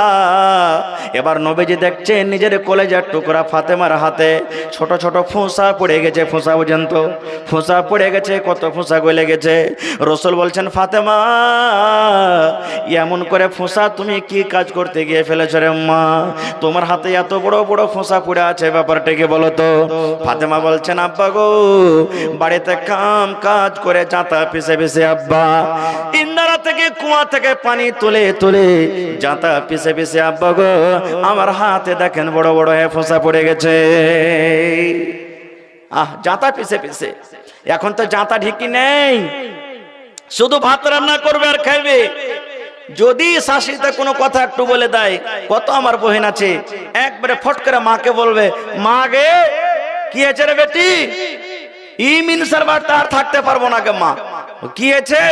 এবার নবীজি দেখছেন নিজের কলেজার টুকরা ফাতেমার হাতে ছোট ছোট ফোঁসা পড়ে গেছে, ফোঁসা পর্যন্ত ফোঁসা পড়ে গেছে, কত ফোঁসা গলে গেছে। রসুল বলছেন, ফাতেমা এমন করে ফোঁসা তুমি কি কাজ করতে গিয়ে ফেলেছ রে মা? তোমার হাতে এত বড় বড় ফোঁসা পড়ে আছে, ব্যাপারটা কি বলো তো? ফাতেমা বলছেন, আব্বা গো, বাড়িতে কাম কাজ করে জাঁতা পিছে পিছে আব্বা ইন্দারা থেকে কুয়া থেকে পানি তুলে তুলে জাঁতা পিছে পিছে আব্বা গো আমার হাতে দেখেন বড় বড় ফোঁসা পড়ে গেছে। জাঁতা পিছে পিছে। এখন তো জাঁতা ঢিকি নেই, শুধু ভাত রান্না করবে আর খাইবে। যদি শাশুড়িতে কোনো কথা একটু বলে দেয়, কত আমার বহিন আছে একবারে ফট করে মাকে বলবে, মা গে কি হয়েছে রে বেটি, মিনসার বাড়িতে আর থাকতে পারবো না গে মা। কি হয়েছে?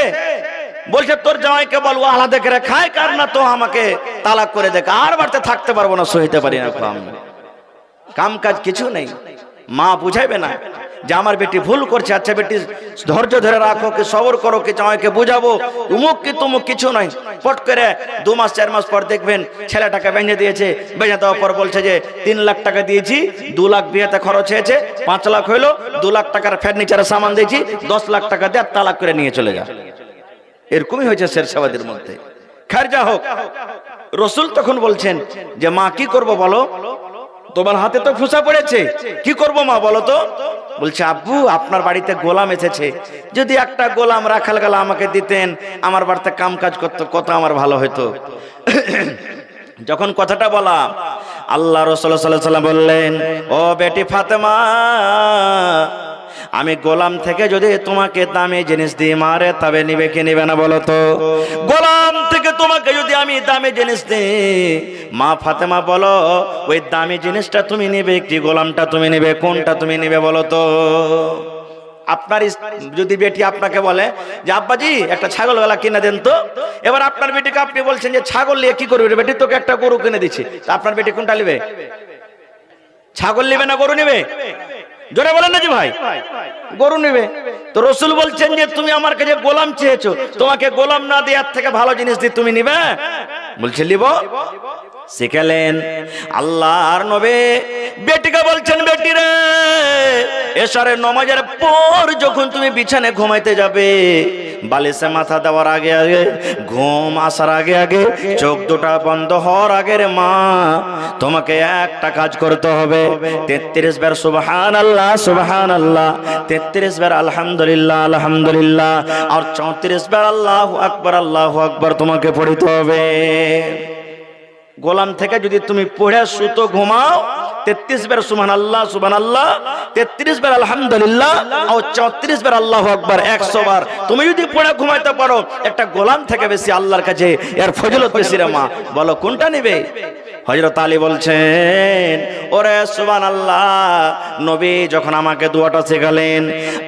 বলছে তোর জামাইকে বলবো আলাদা করে খায়, কার না তো আমাকে তালাক করে দেখ, আর বাড়িতে থাকতে পারবো না, সইতে পারি না। কাম কাজ কিছু নেই। মা বুঝাইবে না যে আমার বেটি ভুল করছে, আচ্ছা বেটি ধৈর্য ধরে রাখো, কি সবর করো, কি জামাইকে বুঝাবো, উমুক কি তুমুক কিছু নাই। পট করে 2 মাস 4 মাস পর দেখবেন ছেলেটাকে বেঁধে দিয়েছে। বেঁধে দেওয়ার পর বলছে যে 3 লাখ টাকা দিয়েছি, 2 লাখ বিয়েতে খরচ হয়েছে, 5 লাখ হইলো, 2 লাখ টাকার ফার্নিচারের সামান দিয়েছি, 10 লাখ টাকা দিয়ে তালাক করে নিয়ে চলে যা। এরকমই হয়েছে শেরশাবাদের মধ্যে। খার যা হোক, রসুল তখন বলছেন যে মা কি করব বলো, তোমার হাতে তো ফোঁসা পড়েছে, কি করব মা বলো তো? বলছে, আব্বু আপনার বাড়িতে গোলাম এসেছে, যদি একটা গোলাম রাখাল গালা আমাকে দিতেন, আমার বাড়িতে কাম কাজ করতো, কত আমার ভালো হতো। যখন কথাটা বলা, আল্লাহ রাসূল সাল্লাল্লাহু আলাইহি ওয়াসাল্লাম বললেন, ও বেটি ফাতেমা, আমি গোলাম থেকে যদি তোমাকে দামি জিনিস দিই মারে, তবে নিবে কি নিবে না বলো তো? গোলাম থেকে তোমাকে যদি আমি দামি জিনিস দিই, মা ফাতেমা বলো ওই দামি জিনিসটা তুমি নিবে কি গোলামটা তুমি নিবে, কোনটা তুমি নিবে বলো তো? আপনার যদি বেটি আপনাকে বলে যে আব্বাজি একটা ছাগল গলা কিনে দেন তো, এবার আপনার বেটিকে আপনি বলছেন যে ছাগল নিয়ে কি করবে বেটি, তোকে একটা গরু কিনে দিচ্ছি, আপনার বেটি কোনটা নিবে? ছাগল নিবে না গরু নিবে? জোরে বলেন না জি ভাই, গরু নেবে। তো রসুল বলছেন যে তুমি আমার কাছে গোলাম চেয়েছো, তোমাকে গোলাম না দিয়ে এর থেকে ভালো জিনিস দিয়ে তুমি নিবে? বলছে নিব। শিখালেন আল্লাহর নবী বেটিকে বলছেন, বেটি রে এশারের নামাজের পর যখন তুমি বিছানায় ঘুমাইতে যাবে, বালিশে মাথা দেওয়ার আগে আগে, ঘুম আসার আগে আগে, চোখ দুটা বন্ধ হওয়ার আগে রে মা, তোমাকে একটা কাজ করতে হবে। 33 বার সুবহানাল্লাহ সুবহানাল্লাহ, 33 বার আলহামদুলিল্লাহ আলহামদুলিল্লাহ, আর 34 বার আল্লাহু আকবার তোমাকে পড়তে হবে। গোলাম থেকে যদি তুমি পড়ে সুতো ঘুমাও, 33 বার সুবহানাল্লাহ সুবহানাল্লাহ, 33 বার আলহামদুলিল্লাহ, আর 34 বার আল্লাহু আকবার, 100 বার তুমি যদি পড়ে ঘুমাইতে পারো, একটা গোলাম থেকে বেশি আল্লাহর কাছে এর ফজিলত বেশি রে মা। বলো কোনটা নেবে? হযরত আলী বলছেন, ওরে সুবহানাল্লাহ, নবী যখন আমাকে দোয়াটা শেখালেন,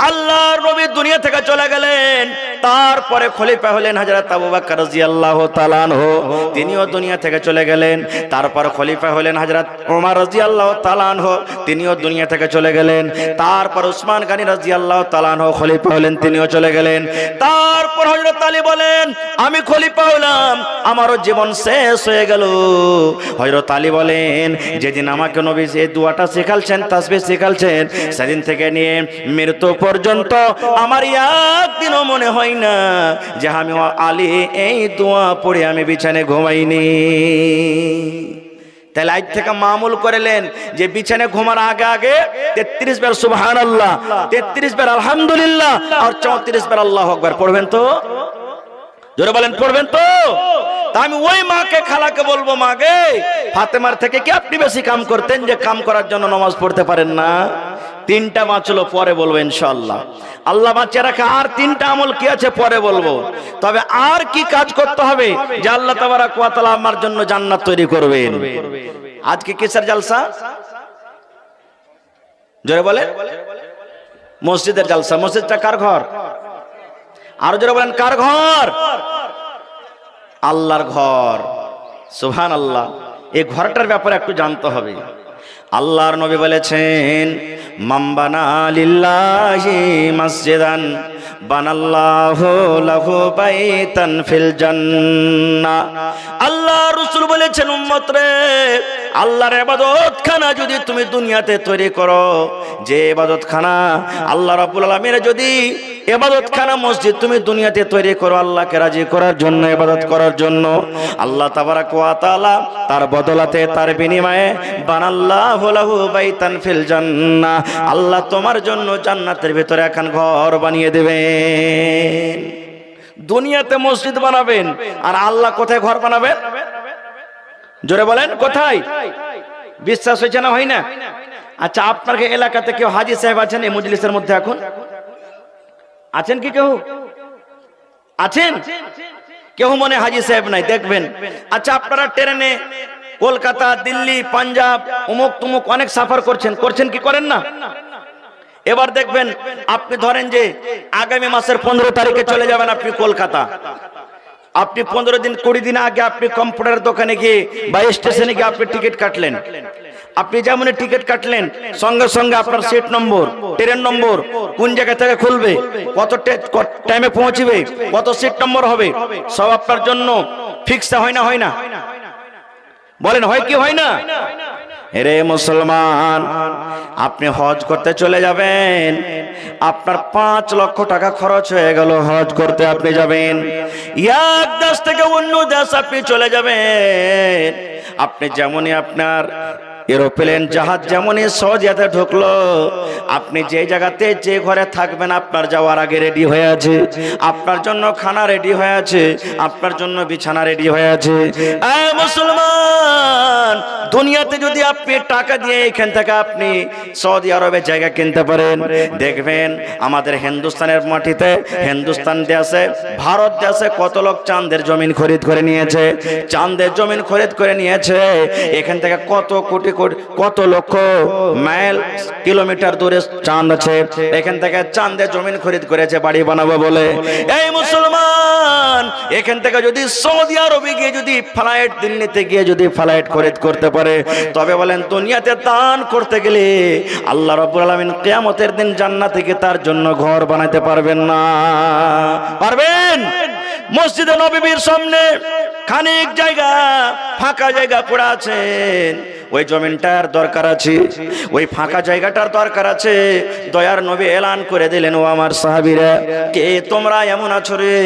আল্লাহর নবী দুনিয়া থেকে চলে গেলেন, তারপরে খলিফা হলেন হযরত আবু বকর রাদিয়াল্লাহু তাআলা আনহু, তিনিও দুনিয়া থেকে চলে গেলেন। তারপর খলিফা হলেন হযরত ওমর রাদিয়াল্লাহু তাআলা আনহু, তিনিও দুনিয়া থেকে চলে গেলেন। তারপর উসমান গনি রাদিয়াল্লাহু তাআলা আনহু খলিফা হলেন, তিনিও চলে গেলেন। তারপর হযরত আলী বলেন, আমি খলিফা হলাম, আমারও জীবন শেষ হয়ে গেল। হযরত আলী বলেন, যেদিন আমাকে নবী এই দোয়াটা শেখালছেন, তাসবিহ শেখালছেন, সেদিন থেকে নিয়ে মৃত্যু পর্যন্ত আমার একদিনও মনে হয় না যে আমি আলী এই দোয়া পড়ে আমি বিছানায় ঘুমাইনি। তাহলে আজ থেকে মামুল করলেন যে বিছানায় ঘুমার আগে আগে 33 বার সুবহানাল্লাহ, 33 বার আলহামদুলিল্লাহ, আর 34 বার আল্লাহু আকবার পড়বেন তো? জোরে বলেন পড়বেন তো? তা আমি ওই মাকে খালাকে বলবো, মাগে ফাতেমার থেকে কি আপনি বেশি কাম করতেন যে কাম করার জন্য নামাজ পড়তে পারেন না? 3টা বাঁচলো, পরে বলবো ইনশাআল্লাহ। আল্লাহ বাঁচিয়ে রাখে, আর 3টা আমল কি আছে পরে বলবো। তবে আর কি কাজ করতে হবে যে আল্লাহ তাবারাক ওয়া তাআলা আমার জন্য জান্নাত তৈরি করবেন? আজকে কিসের জলসা? জোরে বলে, মসজিদের জলসা। মসজিদটা কার ঘর? আরো জোরে বলেন, কার ঘর? আল্লাহর ঘর। সুবহানাল্লাহ। এই ঘরটার ব্যাপারে একটু জানতে হবে। আল্লাহর নবী বলেছেন, মান বানা লিল্লাহি মসজিদান বানাল্লাহু লাহু বাইতান ফিল জান্নাহ। আল্লাহ রাসূল বলেছেন, উম্মত রে, আল্লাহর ইবাদতখানা যদি তুমি দুনিয়াতে তৈরি করো, যে ইবাদতখানা আল্লাহ রাব্বুল আলামিনের যদি ইবাদতখানা মসজিদ তুমি দুনিয়াতে তৈরি করো আল্লাহকে রাজি করার জন্য, ইবাদত করার জন্য, আল্লাহ তাবারাক ওয়া তাআলা তার বদলাতে, তার বিনিময়ে বানাল্লাহু লাহু বাইতান ফিল জান্নাহ, আল্লাহ তোমার জন্য জান্নাতের ভিতরে একখান ঘর বানিয়ে দেবেন। দুনিয়াতে মসজিদ বানাবেন আর আল্লাহ কোথায় ঘর বানাবেন? জোরে বলেন, কোথায়? বিশ্বাস হয়েছে না? হয় না? আচ্ছা, আপনার এলাকাতে কেউ হাজী সাহেব আছেন এই মজলিসের মধ্যে? এখন আছেন কি? কেউ আছেন? কেউ মনে হাজী সাহেব নাই, দেখবেন। আচ্ছা, আপনারা ট্রেনে কলকাতা, দিল্লি, পাঞ্জাব, অমুক তুমুক অনেক সফর করছেন কি করেন না? এবার দেখবেন, আপনি ধরেন যে আগামী মাসের 15 তারিখে চলে যাবেন আপনি কলকাতা। আপনি 15 দিন 20 দিন আগে আপনি কম্পিউটার দোকানে গিয়ে বা স্টেশনে গিয়ে আপনি টিকিট কাটলেন। আপনি যেমন টিকিট কাটলেন, সঙ্গে সঙ্গে আপনার সিট নম্বর, ট্রেন নম্বর, কোন জায়গা থেকে খুলবে, কত টাইমে পৌঁছবে, কত সিট নম্বর হবে, সব আপনার জন্য ফিক্স হয় না? হয় না? বলেন, হয় কি হয় না? রে মুসলমান, আপনি হজ করতে চলে যাবেন, আপনার 5 লক্ষ টাকা খরচ হয়ে গেল। হজ করতে আপনি যাবেন, এক দেশ থেকে অন্য দেশ আপনি চলে যাবেন। আপনি যেমনই আপনার এরোপ্লেন জাহাজ যেমনই সহজেতে ঢুকলো, আপনি যে জায়গাতে যে ঘরে থাকবেন আপনার যাওয়ার আগে রেডি হয়ে আছে, আপনার জন্য খানা রেডি হয়ে আছে, আপনার জন্য বিছানা রেডি হয়ে আছে। মুসলমান, দুনিয়াতে যদি আপনি টাকা দিয়ে এখান থেকে আপনি সৌদি আরবে জায়গা কিনতে পারেন, দেখবেন আমাদের হিন্দুস্তানের মাটিতে, হিন্দুস্তান দেশে, ভারত দেশে কত লোক চাঁদের জমিন খরিদ করে নিয়েছে। চাঁদের জমিন খরিদ করে নিয়েছে, এখান থেকে কত কোটি কত লক্ষ মাইল কিলোমিটার দূরে চাঁদ আছে, এখান থেকে চাঁদের জমিন খরিদ করেছে বাড়ি বানাবো বলে। এই মুসলমান, এখান থেকে যদি সৌদি আরবে গিয়ে যদি ফ্লাইট, দিল্লিতে গিয়ে যদি ফ্লাইট খরিদ করতে পারে, তবে বলেন দুনিয়াতে দান করতে গেলে আল্লাহ রাব্বুল আলামিন কিয়ামতের দিন জান্নাত থেকে তার জন্য ঘর বানাতে পারবেন না? পারবেন? মসজিদে নববীর সামনে খানিক জায়গা, ফাঁকা জায়গা পড়ে আছে, ওই জমিনটার দরকার আছে, ওই ফাঁকা জায়গাটার দরকার আছে। দয়ার নবী এলান করে দিলেন, ও আমার সাহাবীরা, কে তোমরা এমন আছো রে,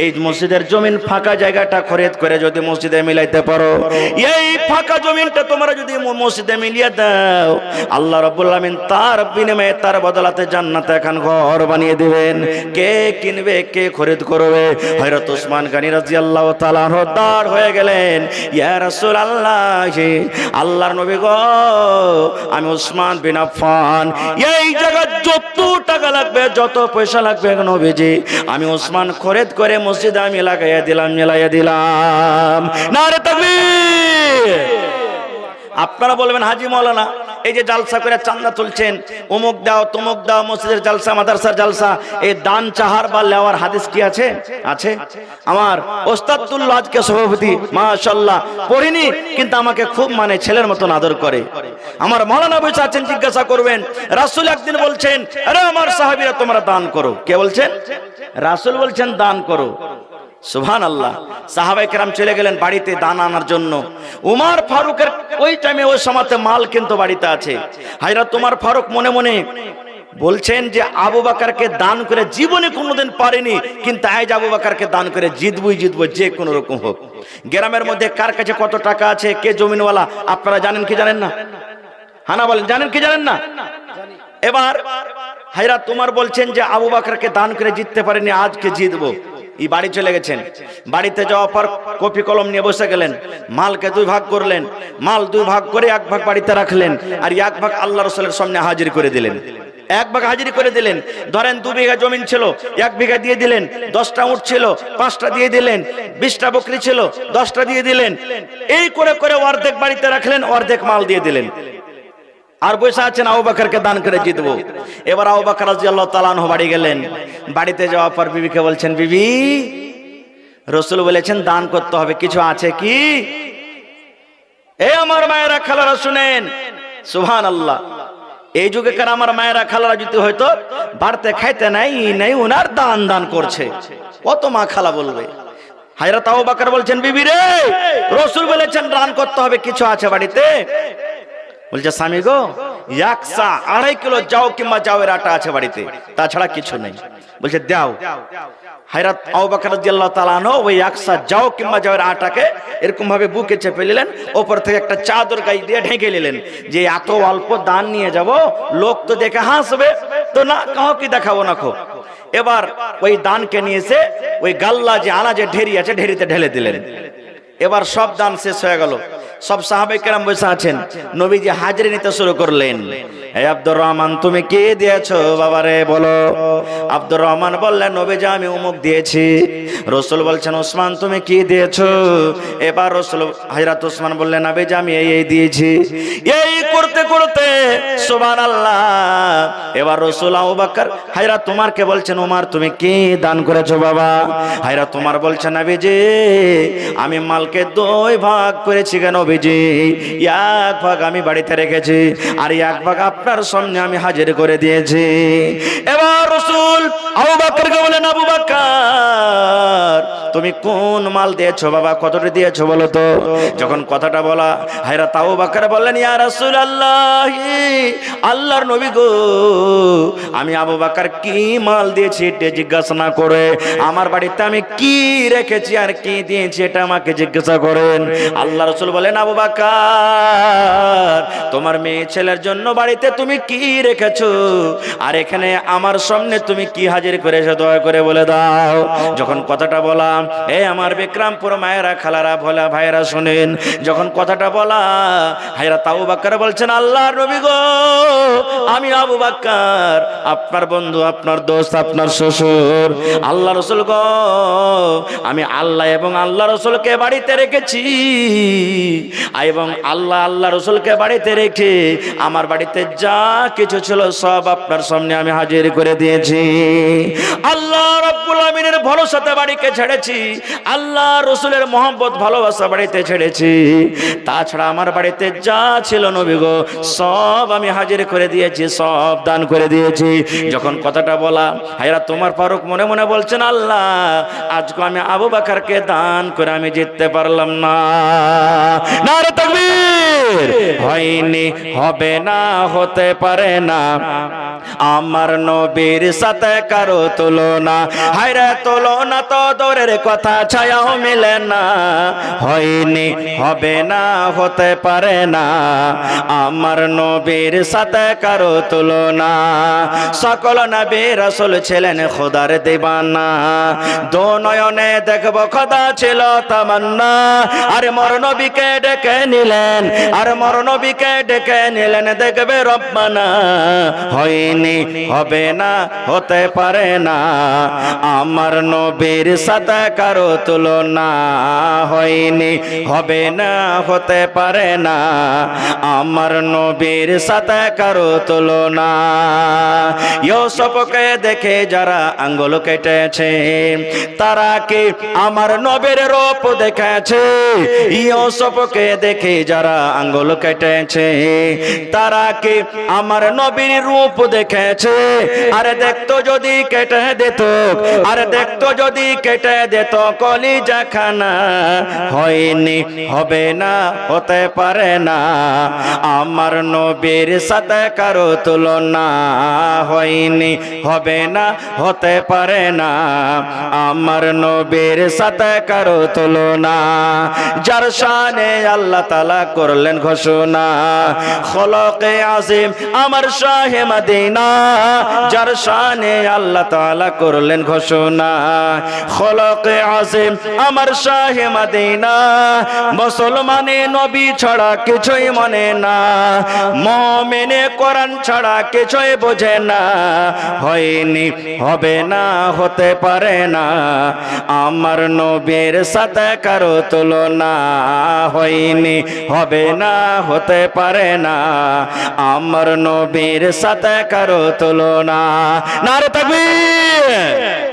এই মসজিদের জমিন ফাঁকা জায়গাটা খরিদ করে যদি মসজিদে মিলাইতে পারো, এই ফাঁকা জমিনটা তোমরা যদি মসজিদে মিলিয়ে দাও, আল্লাহ রাব্বুল আলামিন তার বিনিময়ে, তার বদলাতে জান্নাতে এখন ঘর বানিয়ে দিবেন। কে কিনবে, কে খরিদ করবে? হযরত ওসমান গনি রাদিয়াল্লাহু তাআলা দাঁড় হয়ে গেলেন, ইয়া রাসূলুল্লাহ, আল্লাহর নবী গো, আমি ওসমান বিন আফফান, এই জায়গা যত টাকা লাগবে, যত পয়সা লাগবে নবীজি, আমি ওসমান খরিদ করে মসজিদে আমি লাগাইয়া দিলাম, মিলাইয়া দিলাম। নারে তাকবীর! আপনারা বলবেন, হাজী মাওলানা এই যে জালসা করে চান্দা তুলছেন, অমুক দাও তমুক দাও, মসজিদের জালসা, মাদ্রাসার জালসা, এই দান চাহার বা লেওয়ার হাদিস কি আছে? আছে। আমার ওস্তাদুল্লাহ আজকে সভাপতি, মাশাআল্লাহ, পড়িনি কিন্তু আমাকে খুব মানে ছেলের মতন আদর করে। আমার মাওলানা বসে আছেন, জিজ্ঞাসা করবেন, রাসূল একদিন বলছেন, আরে আমার সাহাবীরা তোমরা দান করো। কে বলছেন? রাসূল বলছেন দান করো। সুবহানাল্লাহ। সাহাবায়ে কেরাম চলে গেলেন বাড়িতে দান আনার জন্য। উমর ফারুকের ওই টাইমে, ওই সময়তে মাল কিন্তু বাড়িতে আছে। হযরত উমর ফারুক মনে মনে বলছেন যে আবু বকরকে দান করে জীবনে কোনোদিন পারেনি, কিন্তু আজ আবু বকরকে দান করে জিতবই জিতবো, যে কোনো রকম হোক। গ্রামের মধ্যে কার কাছে কত টাকা আছে, কে জমিনওয়ালা, আপনারা জানেন কি জানেন না? হানা বলেন, জানেন কি জানেন না? এবার হযরত উমর বলছেন যে আবু বকরকে দান করে জিততে পারেনি, আজকে জিতবো। এই বাড়ি চলে গেছেন। বাড়িতে যাওয়ার পর কপি কলম নিয়ে বসে গেলেন, মালকে 2 ভাগ করলেন। মাল 2 ভাগ করে 1 ভাগ বাড়িতে রাখলেন, আর 1 ভাগ আল্লাহ রাসূলের সামনে হাজির করে দিলেন। 1 ভাগ হাজির করে দিলেন। ধরেন 2 বিঘা জমিন ছিল, 1 বিঘা দিয়ে দিলেন। 10টা উট ছিল, 5টা দিয়ে দিলেন। 20টা বকরি ছিল, 10টা দিয়ে দিলেন। এই করে করে অর্ধেক বাড়িতে রাখলেন, অর্ধেক মাল দিয়ে দিলেন। আর বসে আছেন আবু বকরকে দান করে জিতবো। এবার আবু বকর রাদিয়াল্লাহু তাআলা আনহু বাড়ি গেলেন। বাড়িতে যাওয়ার পর বিবিকে বলছেন, বিবি, রাসূল বলেছেন দান করতে হবে, কিছু আছে কি? এই আমার মায়েরা, খালারা শুনেন, সুবহানাল্লাহ। এই যুগেকার আমার মায়েরা খালারা যদি হয়তো বাড়তে খাইতে নাই উনার দান দান করছে, কত মা খালা বলবে। হযরত আবু বকর বলছেন, বিবি রে, রাসূল বলেছেন দান করতে হবে, কিছু আছে বাড়িতে? বলছে, স্বামী গো, 1.5 কিলো যাও কিংবা যাওয়ের আটা আছে বাড়িতে, তাছাড়া কিছু নেই। বলছে, দাও। হযরত আবু বকর রাদিয়াল্লাহু তাআলা আনহু ওই 1.5 যাও কিংবা যাওয়ের আটাকে এরকম ভাবে বুকে চেপে নিলেন, উপর থেকে একটা চাদর গায়ে দিয়ে ঢেকে নিলেন, যে এত অল্প দান নিয়ে যাব, লোক তো দেখে হাসবে, তো না কাউকে দেখাবো না খো। এবার ওই দানকে নিয়ে এসে ওই গাল্লা যে আনাজে ঢেরি আছে ঢেরিতে ঢেলে দিলেন। এবার সব দান শেষ হয়ে গেল, সব সাহাবায়ে কেরাম বসে আছেন, নবীজি হাজিরি নিতে শুরু করলেন। হে আব্দুর রহমান, তুমি কি দিয়েছো বাবারে, বলো। আব্দুর রহমান বললেন, নবীজি আমি অমুক দিয়েছি। রাসূল বলছেন, ওসমান তুমি কি দিয়েছো? এবার রাসূল হযরত ওসমান বললেন, নবীজি আমি এই দিয়েছি। এই করতে করতে সুবহানাল্লাহ, এবার রাসূল আবু বকর হযরত উমরকে বলছেন, উমর তুমি কি দান করেছো বাবা? হযরত উমর বলছেন, নবীজি আমি মালকে 2 ভাগ করেছি কেন নবীজি, 1 ভাগ আমি বাড়িতে রেখেছি আর 1 ভাগ আপনার সামনে আমি হাজির করে দিয়েছি। এবার রাসূল আবু বকরকে বলেন, আবু বকর তুমি কোন মাল দিয়েছো বাবা, কতটা দিয়েছো বলো তো? যখন কথাটা বলা, হযরত আবু বকর বললেন, ইয়া রাসূলুল্লাহ, আল্লাহর নবী গো, আমি আবু বকর কি মাল দিয়েছি এটা জিজ্ঞাসা না করে আমার বাড়িতে আমি কি রেখেছি আর কি দিয়েছি এটা আমাকে জিজ্ঞাসা করেন। আল্লাহ রাসূল বলেন, আবু বকর তোমার মেয়ে ছেলের জন্য বাড়িতে তুমি কি রেখেছো আর এখানে আমার সামনে তুমি কি হাজির করেছো, দয়া করে বলে দাও। যখন কথাটা বলা, এ আমার বিক্রমপুর মায়েরা খালারা ভোলা ভাইরা শুনেন, যখন কথাটা বলা, হযরত আবু বকর বলছেন, আল্লাহর নবী গো, আমি আবু বকর আপনার বন্ধু, আপনার দোস্ত, আপনার শ্বশুর। আল্লাহ রাসূল গো, আমি আল্লাহ এবং আল্লাহ রাসূলকে বাড়িতে রেখেছি এবং আল্লাহ রাসূলকে বাড়িতে রেখে আমার বাড়িতে যা কিছু ছিল সব আপনার সামনে আমি হাজির করে দিয়েছি। আল্লাহ রাব্বুল আমিনের ভরসাতে বাড়িকে ছেড়েছি, আল্লাহ রাসূলের মহব্বত ভালোবাসা বাড়িতে ছেড়েছি, তাছাড়া আমার বাড়িতে যা ছিল নবী গো সব আমি হাজির করে দিয়েছি, সব দান করে দিয়েছি। যখন কথাটা বলা, হযরত ওমর ফারুক মনে মনে বলছেন, আল্লাহ আজকে আমি আবু বকরকে দান করে আমি জিততে পারলাম না। নারে তাকবীর! হয়নি, হবে না, হতে পারে না আমার নবীর সাথে কারো তুলনা, হায়রে তুলনা তো দূরের কথা, ছায়াও মিলে না। হয়নি, হবে না, হতে পারে না আমার নবীর সাথে কারো তুলনা। সকল নবী রাসূল ছিলেন খোদার দিবানা, দো নয়নে দেখব খোদা ছিল তামান্না। আর মোর নবীকে ডেকে নিলেন, আর মোর নবীকে ডেকে নিলেন, দেখবে রব্বানা। হয়নি, হবে না, হতে পারে না আমার নবীর সাথে কারো তুলনা। হয়নি, হবে না, হতে পারে না আমার নবীর সাথে কারো তুলনা। ইউসুফকে দেখে যারা আঙ্গুল কেটেছে তারা কি আমার নবীর রূপ দেখেছে? ইউসুফকে দেখে যারা আঙ্গুল কেটেছে তারা কি আমার নবীর রূপ দেখেছে? আরে দেখতো যদি কেটে দিত, আরে দেখতো যদি কেটে দিত কলিজা খানা। হয়নি, হবে না, হতে পারে না আমার নবীর সাথে কারো তুলনা। হয়নি, হবে না, হতে পারে না আমার নবীর সাথে কারো তুলনা। যার শানে আল্লাহ তাআলা করলেন ঘোষণা, খলকে আজিম আমার শাহে মদিনা। যার শানে আল্লাহ তাআলা করলেন ঘোষণা, খলকে আজিম আমার শাহে মদিনা। মুসলমানে নবী ছাড়া কিছুই মানে না, মুমিনে কোরআন ছাড়া কিছুই বোঝে না। হয়নি, হবে না, হতে পারে না আমার নবীর সাথে কারো তুলনা। হয়নি, হবে না, হতে পারে না আমার নবীর সাথে কারো তুলনা। নারে তাকবীর!